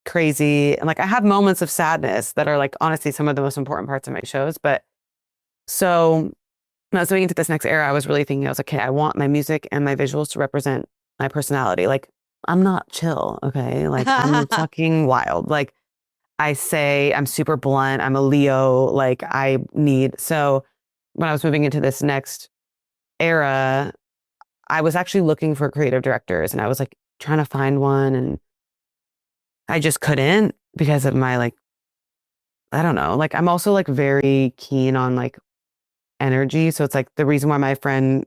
crazy. And like I have moments of sadness that are like honestly some of the most important parts of my shows. But so when I was moving into this next era, I was really thinking, I was like, okay, I want my music and my visuals to represent my personality. Like I'm not chill, okay? Like I'm fucking wild. Like I say I'm super blunt. I'm a Leo. Like so when I was moving into this next era, I was actually looking for creative directors and I was like trying to find one and I just couldn't because of my like, I don't know, like I'm also like very keen on like energy. So it's like the reason why my friend,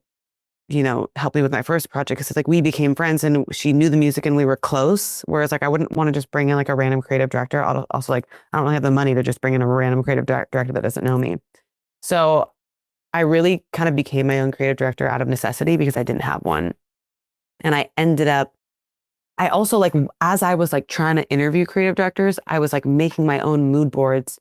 you know, helped me with my first project because it's like we became friends and she knew the music and we were close. Whereas like I wouldn't want to just bring in like a random creative director. Also like I don't really have the money to just bring in a random creative director that doesn't know me. So I really kind of became my own creative director out of necessity because I didn't have one. And I also like, as I was like trying to interview creative directors, I was like making my own mood boards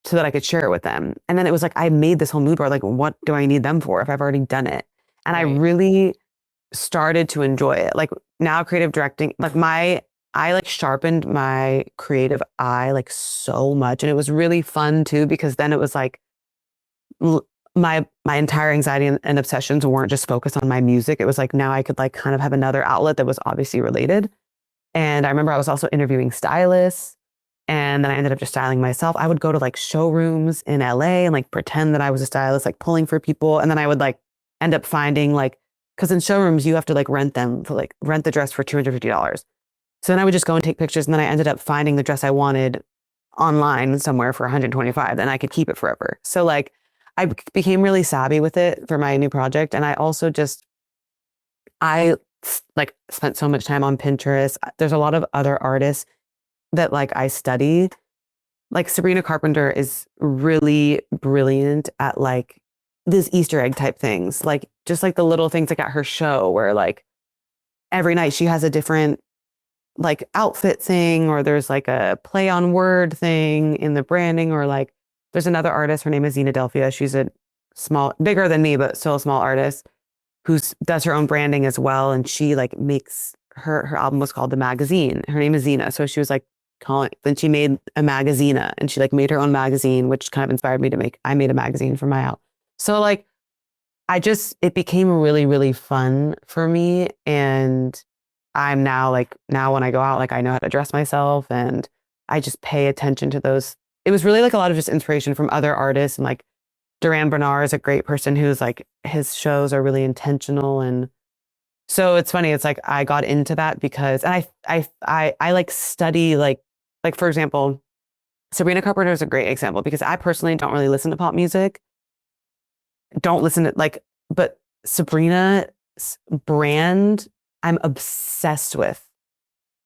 so that I could share it with them. And then it was like, I made this whole mood board. Like, what do I need them for if I've already done it? And I Right. really started to enjoy it. Like now creative directing, like I like sharpened my creative eye like so much. And it was really fun too, because then it was like, my entire anxiety and obsessions weren't just focused on my music. It was like now I could like kind of have another outlet that was obviously related. And I remember I was also interviewing stylists and then I ended up just styling myself. I would go to like showrooms in LA and like pretend that I was a stylist, like pulling for people. And then I would like end up finding like, because in showrooms you have to like rent the dress for $250. So then I would just go and take pictures and then I ended up finding the dress I wanted online somewhere for 125 and I could keep it forever. So like I became really savvy with it for my new project. And I also I like spent so much time on Pinterest. There's a lot of other artists that like I study. Like Sabrina Carpenter is really brilliant at like these Easter egg type things. Like just like the little things like at her show where like every night she has a different like outfit thing or there's like a play on word thing in the branding or like there's another artist, her name is Zena Delphia. She's bigger than me, but still a small artist who does her own branding as well. And she like makes her album was called The Magazine. Her name is Zena. So she was like then she made a magazina and she like made her own magazine, which kind of inspired me I made a magazine for my album. So like, it became really, really fun for me. And I'm now when I go out, like I know how to dress myself and I just pay attention to those. It was really like a lot of just inspiration from other artists and like Duran Bernard is a great person who's like, his shows are really intentional. And so it's funny. It's like, I got into that because, and I like study, like for example, Sabrina Carpenter is a great example because I personally don't really listen to pop music. Don't listen to like, but Sabrina's brand, I'm obsessed with.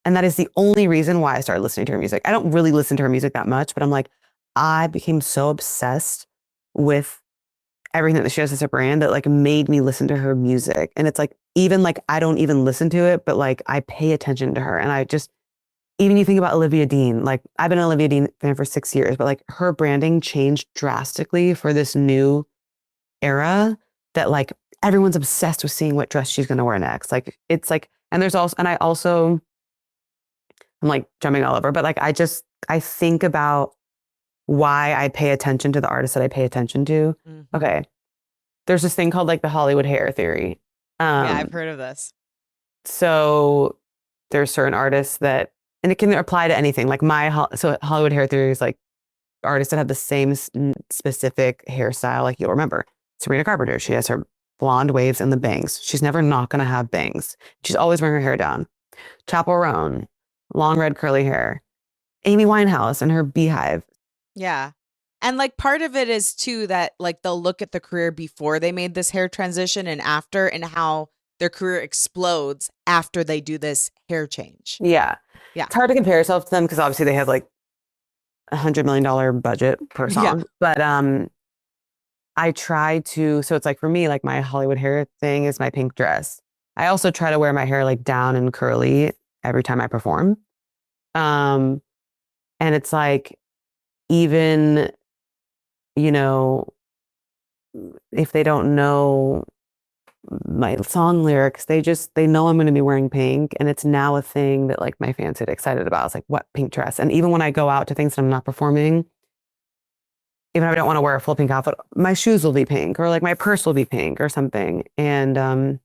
And that is the only reason why I started listening to her music. I don't really listen to her music that much, but I'm like, I became so obsessed with everything that she has as a brand that like made me listen to her music. And it's like, even like, I don't even listen to it, but like I pay attention to her. And I just, even you think about Olivia Dean, like I've been an Olivia Dean fan for 6 years, but like her branding changed drastically for this new era that like everyone's obsessed with seeing what dress she's going to wear next. Like, it's like, and there's also, and I also, I'm like jumping all over, but like, I think about why I pay attention to the artists that I pay attention to. Mm-hmm. Okay. There's this thing called like the Hollywood hair theory. Yeah, I've heard of this. So there's certain artists that, and it can apply to anything. Like so Hollywood hair theory is like artists that have the same specific hairstyle. Like you'll remember Sabrina Carpenter. She has her blonde waves and the bangs. She's never not going to have bangs. She's always wearing her hair down. Chappell Roan, long red curly hair. Amy Winehouse and her beehive. Yeah. And like part of it is too that like they'll look at the career before they made this hair transition and after, and how their career explodes after they do this hair change. Yeah. Yeah. It's hard to compare yourself to them because obviously they have like $100 million budget per song. Yeah. But I try to, so it's like for me, like my Hollywood hair thing is my pink dress. I also try to wear my hair like down and curly every time I perform. And it's like, even, you know, if they don't know my song lyrics, they know I'm going to be wearing pink. And it's now a thing that like my fans get excited about. It's like, what pink dress? And even when I go out to things that I'm not performing, even if I don't want to wear a full pink outfit, my shoes will be pink, or like my purse will be pink or something. And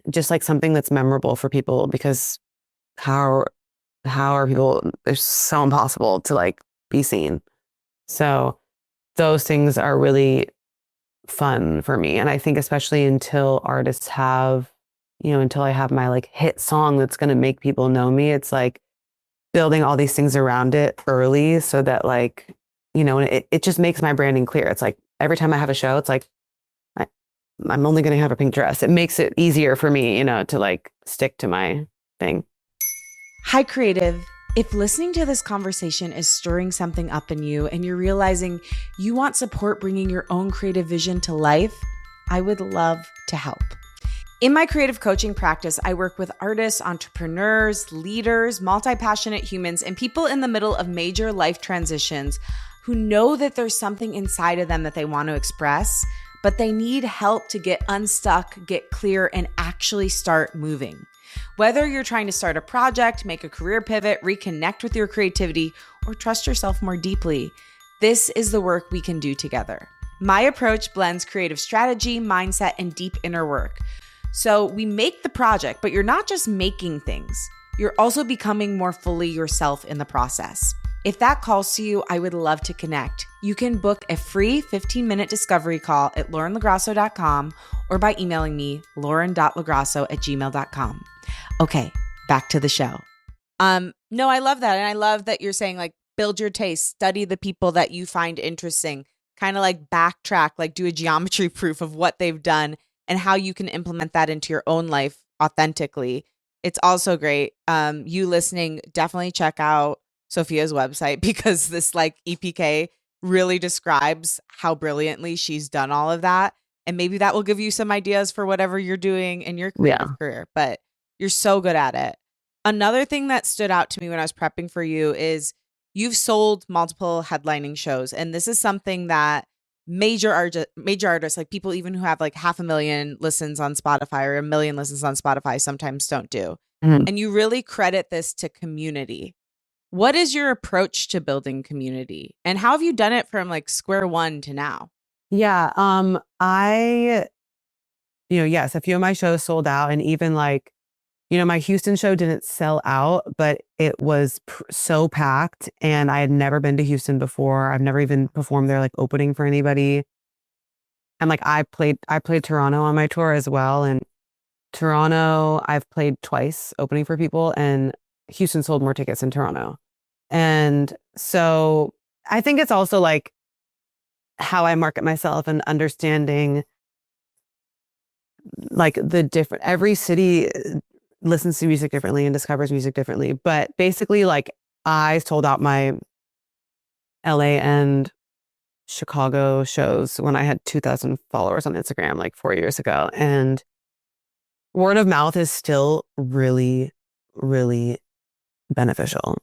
just like something that's memorable for people, because how are people, it's so impossible to like be seen. So those things are really fun for me. And I think especially until artists have, until I have my like hit song that's going to make people know me, it's like building all these things around it early so that like, it just makes my branding clear. It's like every time I have a show, it's like, I'm only going to have a pink dress. It makes it easier for me, to like stick to my thing. Hi, creative. If listening to this conversation is stirring something up in you and you're realizing you want support bringing your own creative vision to life, I would love to help. In my creative coaching practice, I work with artists, entrepreneurs, leaders, multi-passionate humans, and people in the middle of major life transitions who know that there's something inside of them that they want to express, but they need help to get unstuck, get clear, and actually start moving. Whether you're trying to start a project, make a career pivot, reconnect with your creativity, or trust yourself more deeply, this is the work we can do together. My approach blends creative strategy, mindset, and deep inner work. So we make the project, but you're not just making things. You're also becoming more fully yourself in the process. If that calls to you, I would love to connect. You can book a free 15-minute discovery call at laurenlagrasso.com or by emailing me, lauren.lagrasso@gmail.com. Okay, back to the show. No, I love that. And I love that you're saying like, build your taste, study the people that you find interesting, kind of like backtrack, like do a geometry proof of what they've done and how you can implement that into your own life authentically. It's also great. You listening, definitely check out Sophia's website, because this like EPK really describes how brilliantly she's done all of that. And maybe that will give you some ideas for whatever you're doing in your career, but you're so good at it. Another thing that stood out to me when I was prepping for you is you've sold multiple headlining shows. And this is something that major artists, like people even who have like 500,000 listens on Spotify or 1 million listens on Spotify, sometimes don't do. Mm-hmm. And you really credit this to community. What is your approach to building community, and how have you done it from like square one to now? Yeah. Yes, a few of my shows sold out, and even like, my Houston show didn't sell out, but it was so packed, and I had never been to Houston before. I've never even performed there, like opening for anybody. And like, I played Toronto on my tour as well. And Toronto, I've played twice opening for people, and Houston sold more tickets than Toronto. And so I think it's also like how I market myself and understanding like the different, every city listens to music differently and discovers music differently. But basically, like, I sold out my LA and Chicago shows when I had 2,000 followers on Instagram like 4 years ago. And word of mouth is still really, really beneficial,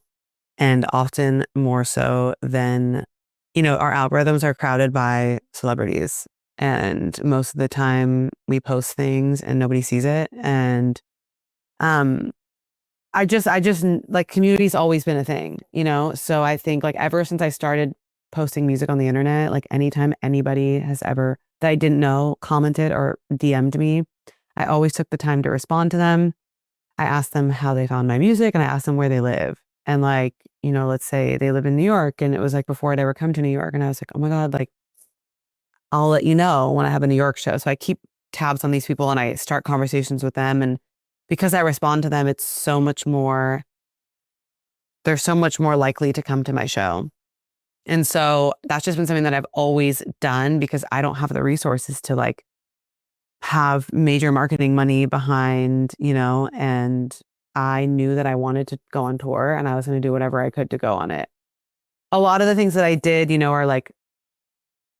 and often more so than, our algorithms are crowded by celebrities. And most of the time we post things and nobody sees it. And um, I just like, community's always been a thing, So I think, like, ever since I started posting music on the internet, like, anytime anybody has ever that I didn't know commented or DM'd me, I always took the time to respond to them. I asked them how they found my music, and I asked them where they live. And, like, let's say they live in New York, and it was like before I'd ever come to New York, and I was like, oh my God, like, I'll let you know when I have a New York show. So I keep tabs on these people and I start conversations with them. And because I respond to them, they're so much more likely to come to my show. And so that's just been something that I've always done, because I don't have the resources to, like, have major marketing money behind, and I knew that I wanted to go on tour and I was going to do whatever I could to go on it. A lot of the things that I did, are like,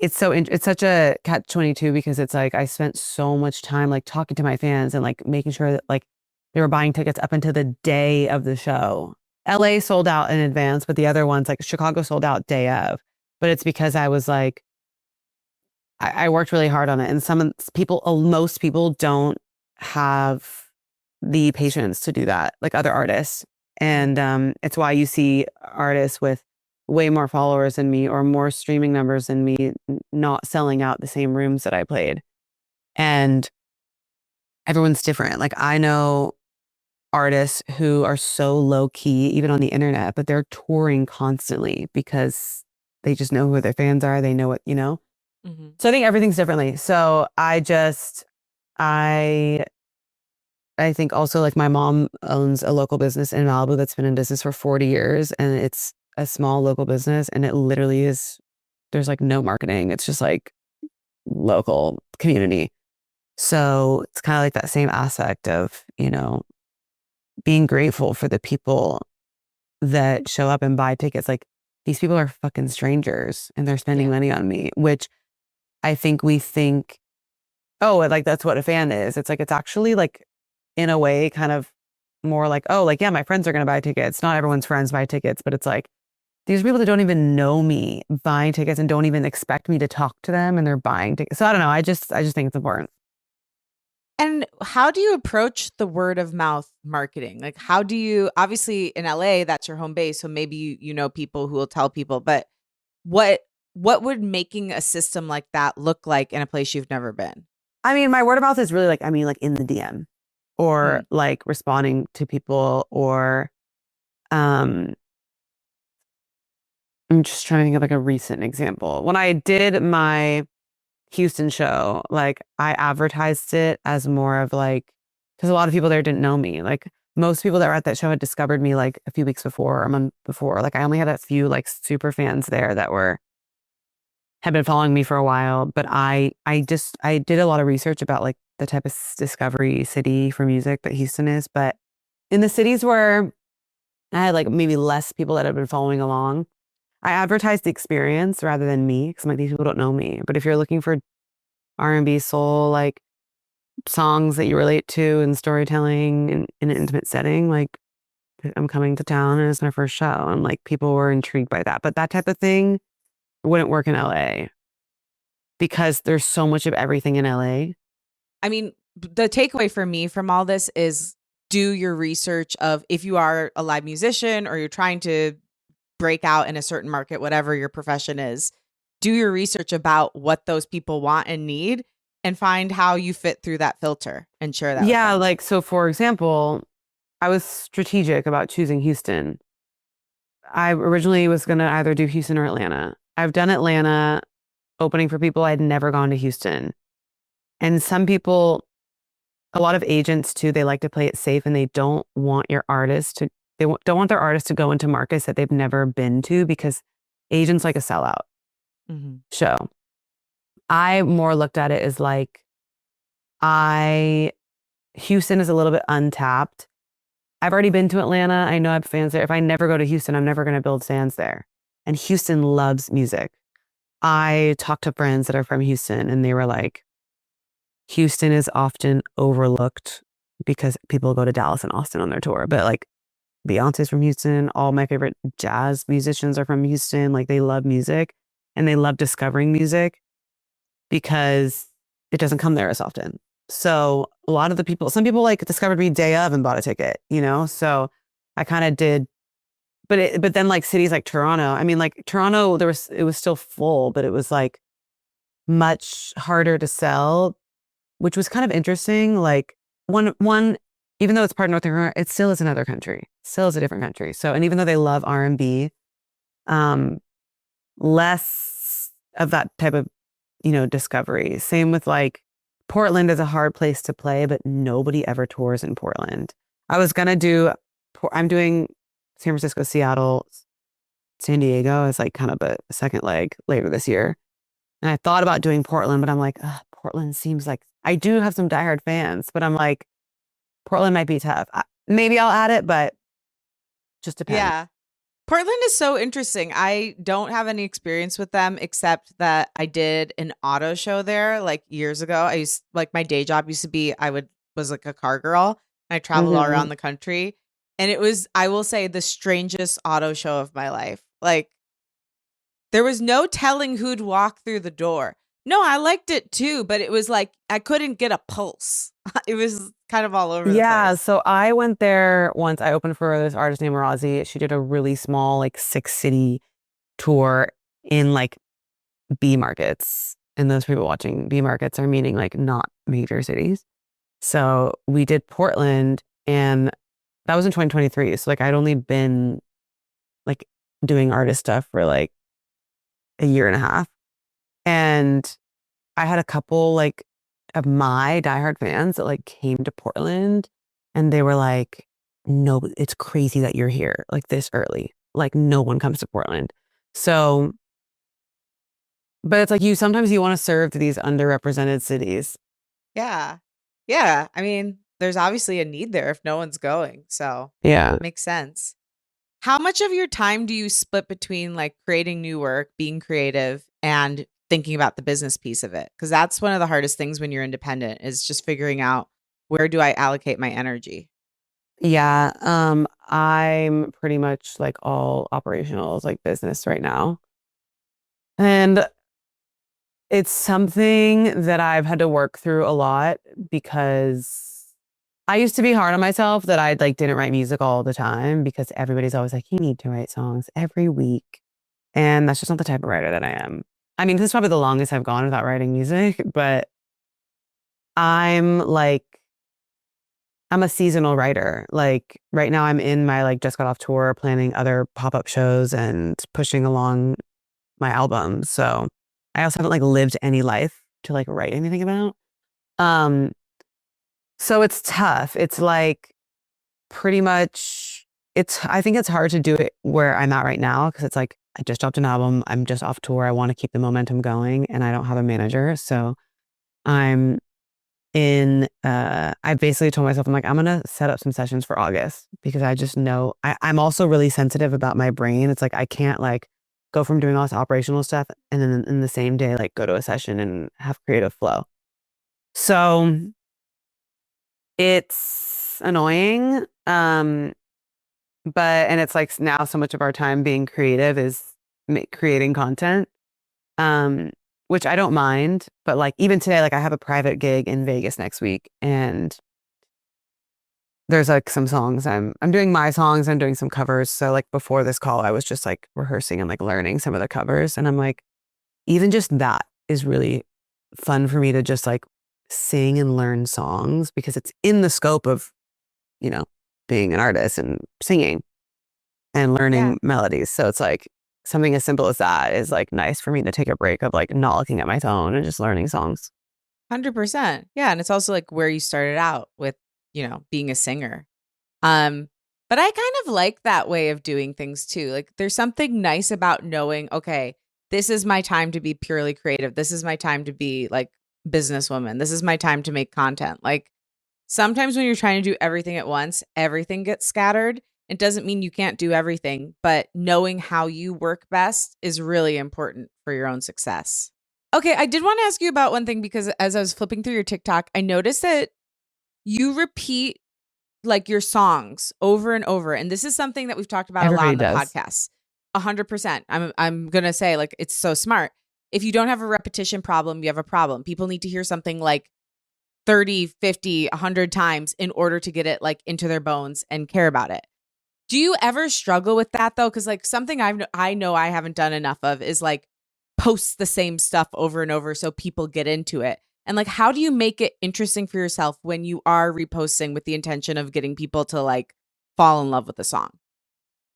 it's such a catch-22, because it's like, I spent so much time, like, talking to my fans and, like, making sure that, like, they were buying tickets up until the day of the show. LA sold out in advance, but the other ones, like Chicago, sold out day of. But it's because I was like, I worked really hard on it. And most people don't have the patience to do that, like other artists. And it's why you see artists with way more followers than me or more streaming numbers than me not selling out the same rooms that I played. And everyone's different. Like, I know artists who are so low key, even on the internet, but they're touring constantly because they just know who their fans are. They know what, Mm-hmm. So I think everything's differently. So I think also, like, my mom owns a local business in Malibu that's been in business for 40 years, and it's a small local business, and it literally is, there's like no marketing. It's just like local community. So it's kind of like that same aspect of, being grateful for the people that show up and buy tickets. Like, these people are fucking strangers and they're spending money on me, which I think we think, oh, like, that's what a fan is. It's like, it's actually, like, in a way, kind of more like, oh, like, yeah, my friends are going to buy tickets. Not everyone's friends buy tickets, but it's like, these are people that don't even know me buying tickets and don't even expect me to talk to them, and they're buying tickets. So I don't know. I just think it's important. And how do you approach the word of mouth marketing? Like, how do you, obviously in LA, that's your home base. So maybe you know people who will tell people, but what would making a system like that look like in a place you've never been? I mean, my word of mouth is really, like, like, in the DM, or like responding to people, or I'm just trying to think of, like, a recent example. When I did my Houston show, like, I advertised it as more of, like, because a lot of people there didn't know me. Like, most people that were at that show had discovered me like a few weeks before, or a month before. Like, I only had a few, like, super fans there that had been following me for a while. But I did a lot of research about, like, the type of discovery city for music that Houston is. But in the cities where I had, like, maybe less people that had been following along, I advertised the experience rather than me, because I'm like, these people don't know me. But if you're looking for R&B, soul, like, songs that you relate to, and storytelling in an intimate setting, like, I'm coming to town and it's my first show, and, like, people were intrigued by that. But that type of thing wouldn't work in LA, because there's so much of everything in LA. I mean, the takeaway for me from all this is, do your research of, if you are a live musician or you're trying to break out in a certain market, whatever your profession is, do your research about what those people want and need, and find how you fit through that filter and share that. Yeah, like, so for example, I was strategic about choosing Houston. I originally was going to either do Houston or Atlanta. I've done Atlanta opening for people. I'd never gone to Houston. And some people, a lot of agents too, they like to play it safe, and they don't want your artist to, don't want their artist to go into markets that they've never been to, because agents like a sellout show. I more looked at it as, like, Houston is a little bit untapped. I've already been to Atlanta. I know I have fans there. If I never go to Houston, I'm never going to build stands there. And Houston loves music. I talked to friends that are from Houston and they were like, Houston is often overlooked because people go to Dallas and Austin on their tour. But like Beyonce's from Houston. All my favorite jazz musicians are from Houston. Like they love music and they love discovering music because it doesn't come there as often. So a lot of the people, some people like discovered me day of and bought a ticket, you know? So I kind of did, but then like cities like Toronto, I mean like Toronto, it was still full, but it was like much harder to sell, which was kind of interesting. Like one, even though it's part of North America, it still is another country, still is a different country. So, and even though they love R&B, less of that type of, discovery. Same with like Portland is a hard place to play, but nobody ever tours in Portland. I'm doing San Francisco, Seattle, San Diego as like kind of a second leg later this year. And I thought about doing Portland, but I'm like, Portland seems like I do have some diehard fans, but I'm like, Portland might be tough. Maybe I'll add it, but just depends. Yeah. Portland is so interesting. I don't have any experience with them except that I did an auto show there like years ago. My day job used to be was like a car girl. And I traveled all around the country. And it was, I will say, the strangest auto show of my life. Like there was no telling who'd walk through the door. No, I liked it too, but it was like I couldn't get a pulse. It was kind of all over the place. So I went there once. I opened for this artist named Razi. She did a really small, like 6-city tour in like B markets. And those people watching B markets are meaning like not major cities. So we did Portland and that was in 2023. So like I'd only been like doing artist stuff for like a year and a half. And I had a couple like of my diehard fans that like came to Portland and they were like, no, it's crazy that you're here like this early. Like no one comes to Portland. So, but it's like sometimes you want to serve these underrepresented cities. Yeah. Yeah. I mean, there's obviously a need there if no one's going. So yeah, it makes sense. How much of your time do you split between like creating new work, being creative, and thinking about the business piece of it? Because that's one of the hardest things when you're independent is just figuring out where do I allocate my energy? Yeah. I'm pretty much like all operationals, like business right now. And it's something that I've had to work through a lot because I used to be hard on myself that I like didn't write music all the time because everybody's always like, you need to write songs every week. And that's just not the type of writer that I am. I mean, this is probably the longest I've gone without writing music, but I'm a seasonal writer. Like right now I'm in my like just got off tour planning other pop-up shows and pushing along my album. So I also haven't like lived any life to like write anything about. So it's tough. It's like pretty much I think it's hard to do it where I'm at right now because it's like I just dropped an album. I'm just off tour. I want to keep the momentum going and I don't have a manager. So I'm I basically told myself, I'm like, I'm going to set up some sessions for August because I just know I'm also really sensitive about my brain. It's like, I can't like go from doing all this operational stuff and then in the same day, like go to a session and have creative flow. So it's annoying. And it's like now so much of our time being creative is creating content. Which I don't mind, but like even today, like I have a private gig in Vegas next week and there's like some songs I'm doing my songs, I'm doing some covers. So like before this call, I was just like rehearsing and like learning some of the covers. And I'm like, even just that is really fun for me to just like sing and learn songs because it's in the scope of, being an artist and singing and learning melodies. So it's like, something as simple as that is like nice for me to take a break of like not looking at my phone and just learning songs. 100%. Yeah. And it's also like where you started out with, being a singer. But I kind of like that way of doing things too. Like there's something nice about knowing, okay, this is my time to be purely creative. This is my time to be like businesswoman. This is my time to make content. Like sometimes when you're trying to do everything at once, everything gets scattered. It doesn't mean you can't do everything, but knowing how you work best is really important for your own success. Okay, I did want to ask you about one thing because as I was flipping through your TikTok, I noticed that you repeat like your songs over and over. And this is something that we've talked about a lot Everybody on the does. podcast. 100%. I'm going to say like it's so smart. If you don't have a repetition problem, you have a problem. People need to hear something like 30, 50, 100 times in order to get it like into their bones and care about it. Do you ever struggle with that though? Cuz like something I know I haven't done enough of is like post the same stuff over and over so people get into it. And like how do you make it interesting for yourself when you are reposting with the intention of getting people to like fall in love with the song?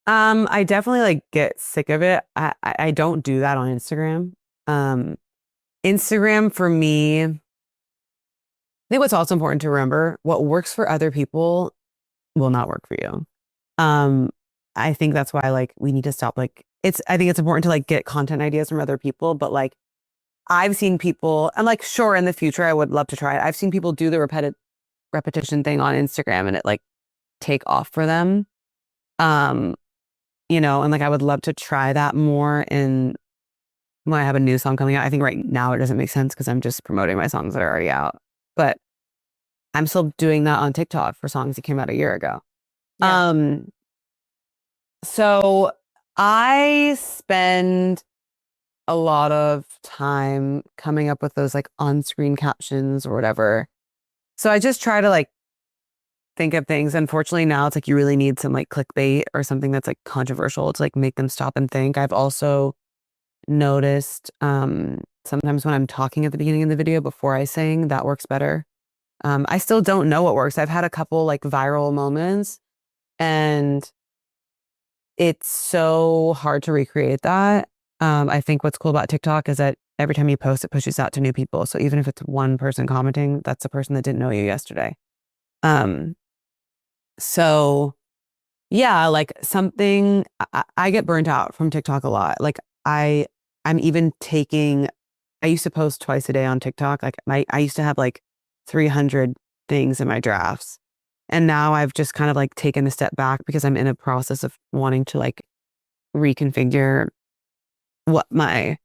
I definitely like get sick of it. I don't do that on Instagram. Um, Instagram for me, I think what's also important to remember, what works for other people will not work for you. Um, I think that's why like we need to stop like I think it's important to like get content ideas from other people, but like I've seen people and like sure in the future I would love to try it. I've seen people do the repetition thing on Instagram and it like take off for them. Um, and like I would love to try that more in when I have a new song coming out. I think right now it doesn't make sense because I'm just promoting my songs that are already out. But I'm still doing that on TikTok for songs that came out a year ago. Yeah. So I spend a lot of time coming up with those like on-screen captions or whatever. So I just try to like think of things. Unfortunately, now it's like you really need some like clickbait or something that's like controversial to like make them stop and think. I've also noticed sometimes when I'm talking at the beginning of the video before I sing, that works better. I still don't know what works. I've had a couple like viral moments and it's so hard to recreate that. I think what's cool about TikTok is that every time you post, it pushes out to new people. So even if it's one person commenting, that's a person that didn't know you yesterday. Um, so yeah, like something I get burnt out from TikTok a lot. Like I'm even taking I used to post twice a day on TikTok. Like I used to have like 300 things in my drafts. And now I've just kind of like taken a step back because I'm in a process of wanting to like reconfigure what my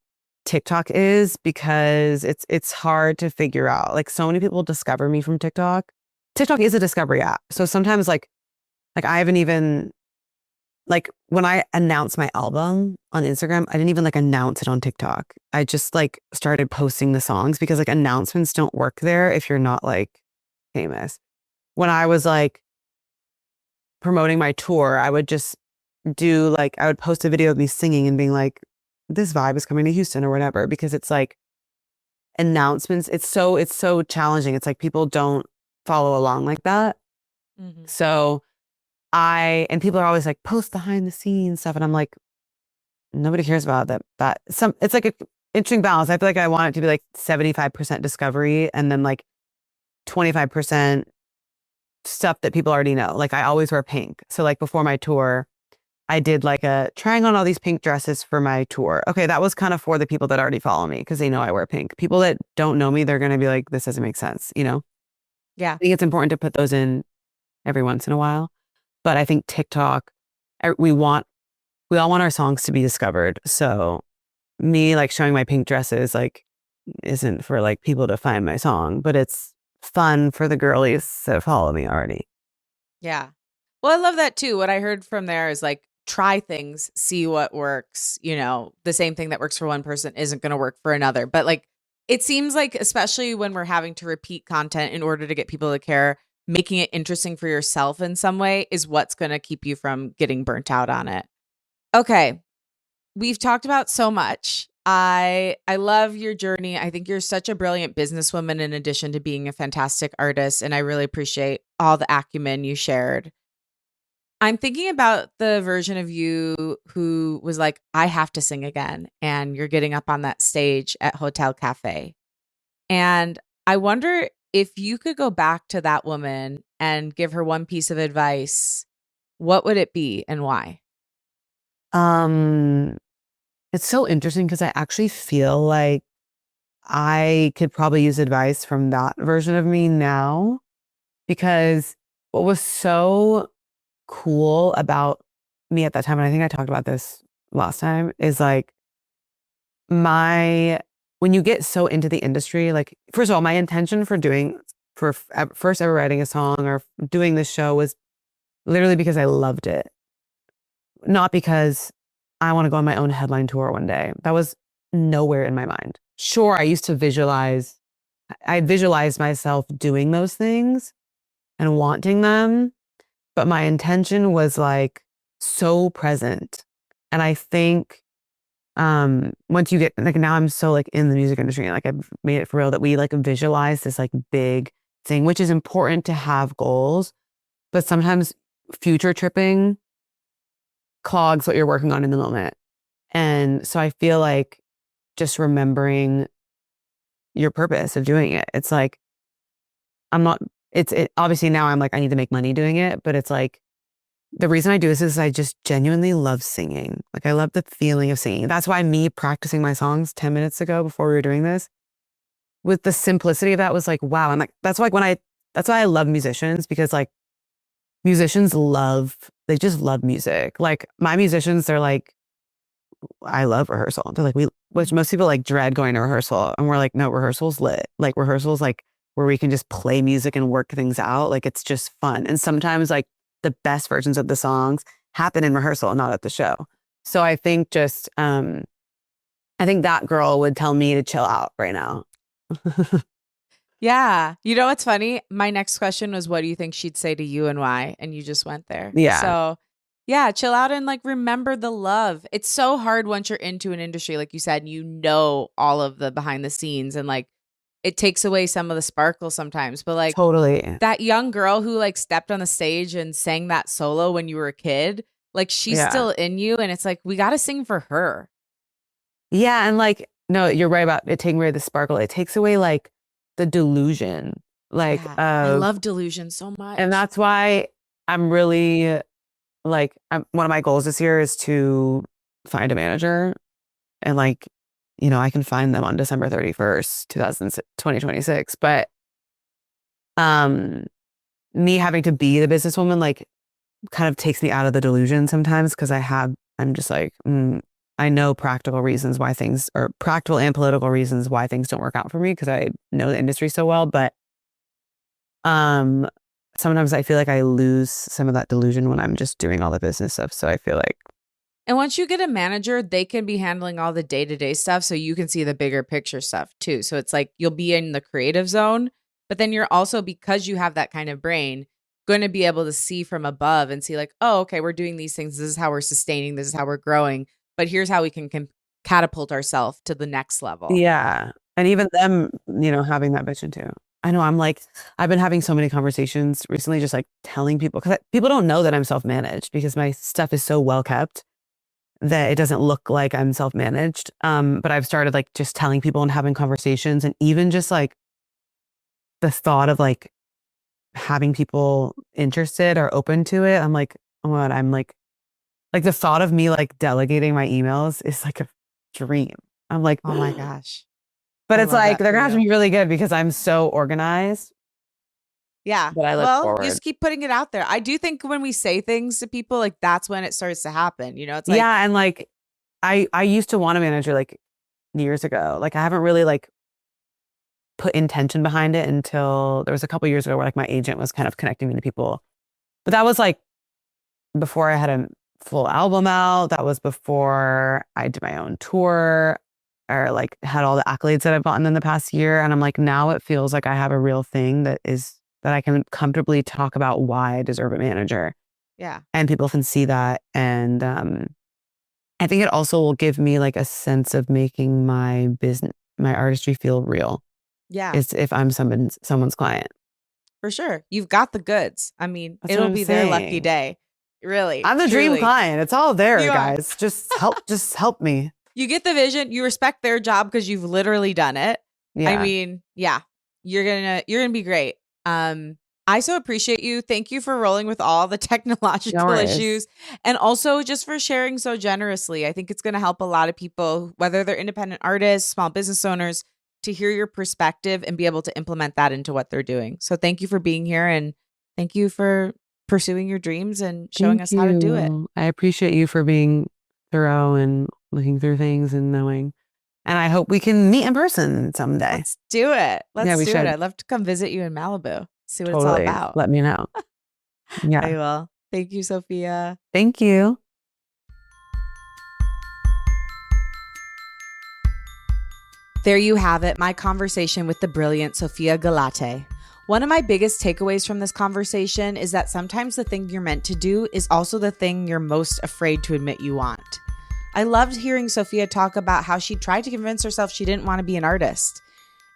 TikTok is because it's hard to figure out. Like so many people discover me from TikTok. TikTok is a discovery app. So sometimes like I haven't even like when I announced my album on Instagram, I didn't even like announce it on TikTok. I just like started posting the songs because like announcements don't work there if you're not like famous. When I was like promoting my tour, I would just do like I would post a video of me singing and being like, this vibe is coming to Houston or whatever, because it's like announcements. It's so challenging. It's like people don't follow along like that. Mm-hmm. So and people are always like post behind the scenes stuff. And I'm like, nobody cares about it's like a interesting balance. I feel like I want it to be like 75% discovery and then like 25% stuff that people already know. Like I always wear pink. So like before my tour, I did like trying on all these pink dresses for my tour. Okay, that was kind of for the people that already follow me because they know I wear pink. People that don't know me, they're going to be like, this doesn't make sense, you know? Yeah. I think it's important to put those in every once in a while. But I think TikTok, we all want our songs to be discovered. So me like showing my pink dresses like isn't for like people to find my song, but it's fun for the girlies that follow me already. Yeah. Well, I love that too. What I heard from there is like try things, see what works. You know, the same thing that works for one person isn't going to work for another. But like it seems like, especially when we're having to repeat content in order to get people to care, making it interesting for yourself in some way is what's going to keep you from getting burnt out on it. Okay. We've talked about so much. I love your journey. I think you're such a brilliant businesswoman in addition to being a fantastic artist, and I really appreciate all the acumen you shared. I'm thinking about the version of you who was like, I have to sing again, and you're getting up on that stage at Hotel Cafe. And I wonder if you could go back to that woman and give her one piece of advice, what would it be and why? Um, it's so interesting because I actually feel like I could probably use advice from that version of me now because what was so cool about me at that time, and I think I talked about this last time, is like my when you get so into the industry, like first of all, my intention for first ever writing a song or doing this show was literally because I loved it, not because I want to go on my own headline tour one day. That was nowhere in my mind. Sure, I visualized myself doing those things and wanting them, but my intention was like so present. And I think once you get like now I'm so like in the music industry and like I've made it for real that we like visualize this like big thing, which is important to have goals, but sometimes future tripping clogs what you're working on in the moment. And so I feel like just remembering your purpose of doing it. It's like I'm not obviously now I'm like I need to make money doing it, but it's like the reason I do this is I just genuinely love singing. Like I love the feeling of singing. That's why me practicing my songs 10 minutes ago before we were doing this with the simplicity of that was like, wow. I'm like, that's why I love musicians because like they just love music. Like my musicians, they're like, I love rehearsal. They're like, which most people like dread going to rehearsal. And we're like, no, rehearsal's lit. Like rehearsal's like where we can just play music and work things out. Like it's just fun. And sometimes like the best versions of the songs happen in rehearsal, not at the show. So I think I think that girl would tell me to chill out right now. Yeah. You know what's funny? My next question was, what do you think she'd say to you and why? And you just went there. Yeah. So yeah, chill out and like remember the love. It's so hard once you're into an industry, like you said, and you know all of the behind the scenes and like it takes away some of the sparkle sometimes. But like Totally. that young girl who like stepped on the stage and sang that solo when you were a kid, like she's still in you. And it's like, we got to sing for her. Yeah. And like, no, you're right about it taking away the sparkle. It takes away like the delusion. Like, I love delusion so much. And that's why I'm really like, one of my goals this year is to find a manager and like, you know, I can find them on December 31st, 2026. But me having to be the businesswoman, like kind of takes me out of the delusion sometimes because I'm just like, I know practical and political reasons why things don't work out for me because I know the industry so well. But sometimes I feel like I lose some of that delusion when I'm just doing all the business stuff. So I feel like. And once you get a manager, they can be handling all the day-to-day stuff so you can see the bigger picture stuff too. So it's like you'll be in the creative zone, but then you're also, because you have that kind of brain, going to be able to see from above and see like, oh, okay, we're doing these things. This is how we're sustaining. This is how we're growing. But here's how we can catapult ourselves to the next level. Yeah. And even them, you know, having that vision too. I know I've been having so many conversations recently, just like telling people, because people don't know that I'm self-managed because my stuff is so well kept that it doesn't look like I'm self-managed. But I've started like just telling people and having conversations, and even just like the thought of like having people interested or open to it. I'm like, oh my God, I'm like the thought of me like delegating my emails is like a dream. I'm like, oh my gosh. But it's like, they're gonna have to be really good because I'm so organized. Yeah. But I look forward. You just keep putting it out there. I do think when we say things to people, like that's when it starts to happen. You know, it's like, yeah. And like, I used to want a manager like years ago. Like I haven't really like put intention behind it until there was a couple years ago where like my agent was kind of connecting me to people. But that was like before I had a full album out. That was before I did my own tour or like had all the accolades that I've gotten in the past year. And I'm like, now it feels like I have a real thing that I can comfortably talk about why I deserve a manager. Yeah. And people can see that. And I think it also will give me like a sense of making my artistry feel real. Yeah. Is if I'm someone's client. For sure. You've got the goods. I mean, it'll be their lucky day. Really. I'm the dream client. It's all there, guys. Just help me. You get the vision. You respect their job because you've literally done it. Yeah. I mean, yeah, you're gonna be great. I so appreciate you. Thank you for rolling with all the technological issues and also just for sharing so generously. I think it's going to help a lot of people, whether they're independent artists, small business owners, to hear your perspective and be able to implement that into what they're doing. So thank you for being here, and thank you for pursuing your dreams and showing us how to do it. I appreciate you for being thorough and looking through things and knowing. And I hope we can meet in person someday. Let's do it. Yeah, we do should. it. I'd love to come visit you in Malibu. See what it's all about. Let me know. Yeah. I will. Thank you, Sophia. Thank you. There you have it, my conversation with the brilliant Sophia Galaté. One of my biggest takeaways from this conversation is that sometimes the thing you're meant to do is also the thing you're most afraid to admit you want. I loved hearing Sophia talk about how she tried to convince herself she didn't want to be an artist.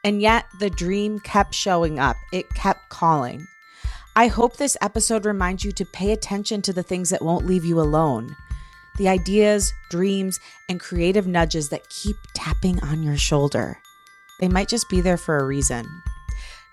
And yet the dream kept showing up. It kept calling. I hope this episode reminds you to pay attention to the things that won't leave you alone. The ideas, dreams, and creative nudges that keep tapping on your shoulder. They might just be there for a reason.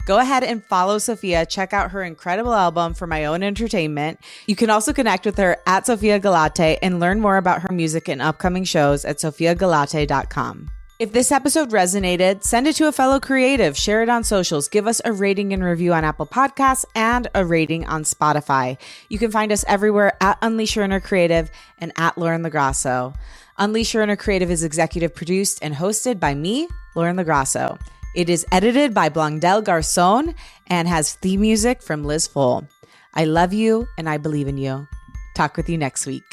Go ahead and follow Sophia. Check out her incredible album For My Own Entertainment. You can also connect with her at Sophia Galaté and learn more about her music and upcoming shows at sophiagalaté.com. If this episode resonated, send it to a fellow creative, share it on socials, give us a rating and review on Apple Podcasts and a rating on Spotify. You can find us everywhere at Unleash Your Inner Creative and at Lauren LaGrasso. Unleash Your Inner Creative is executive produced and hosted by me, Lauren LaGrasso. It is edited by Blondel Garcon and has theme music from Liz Full. I love you and I believe in you. Talk with you next week.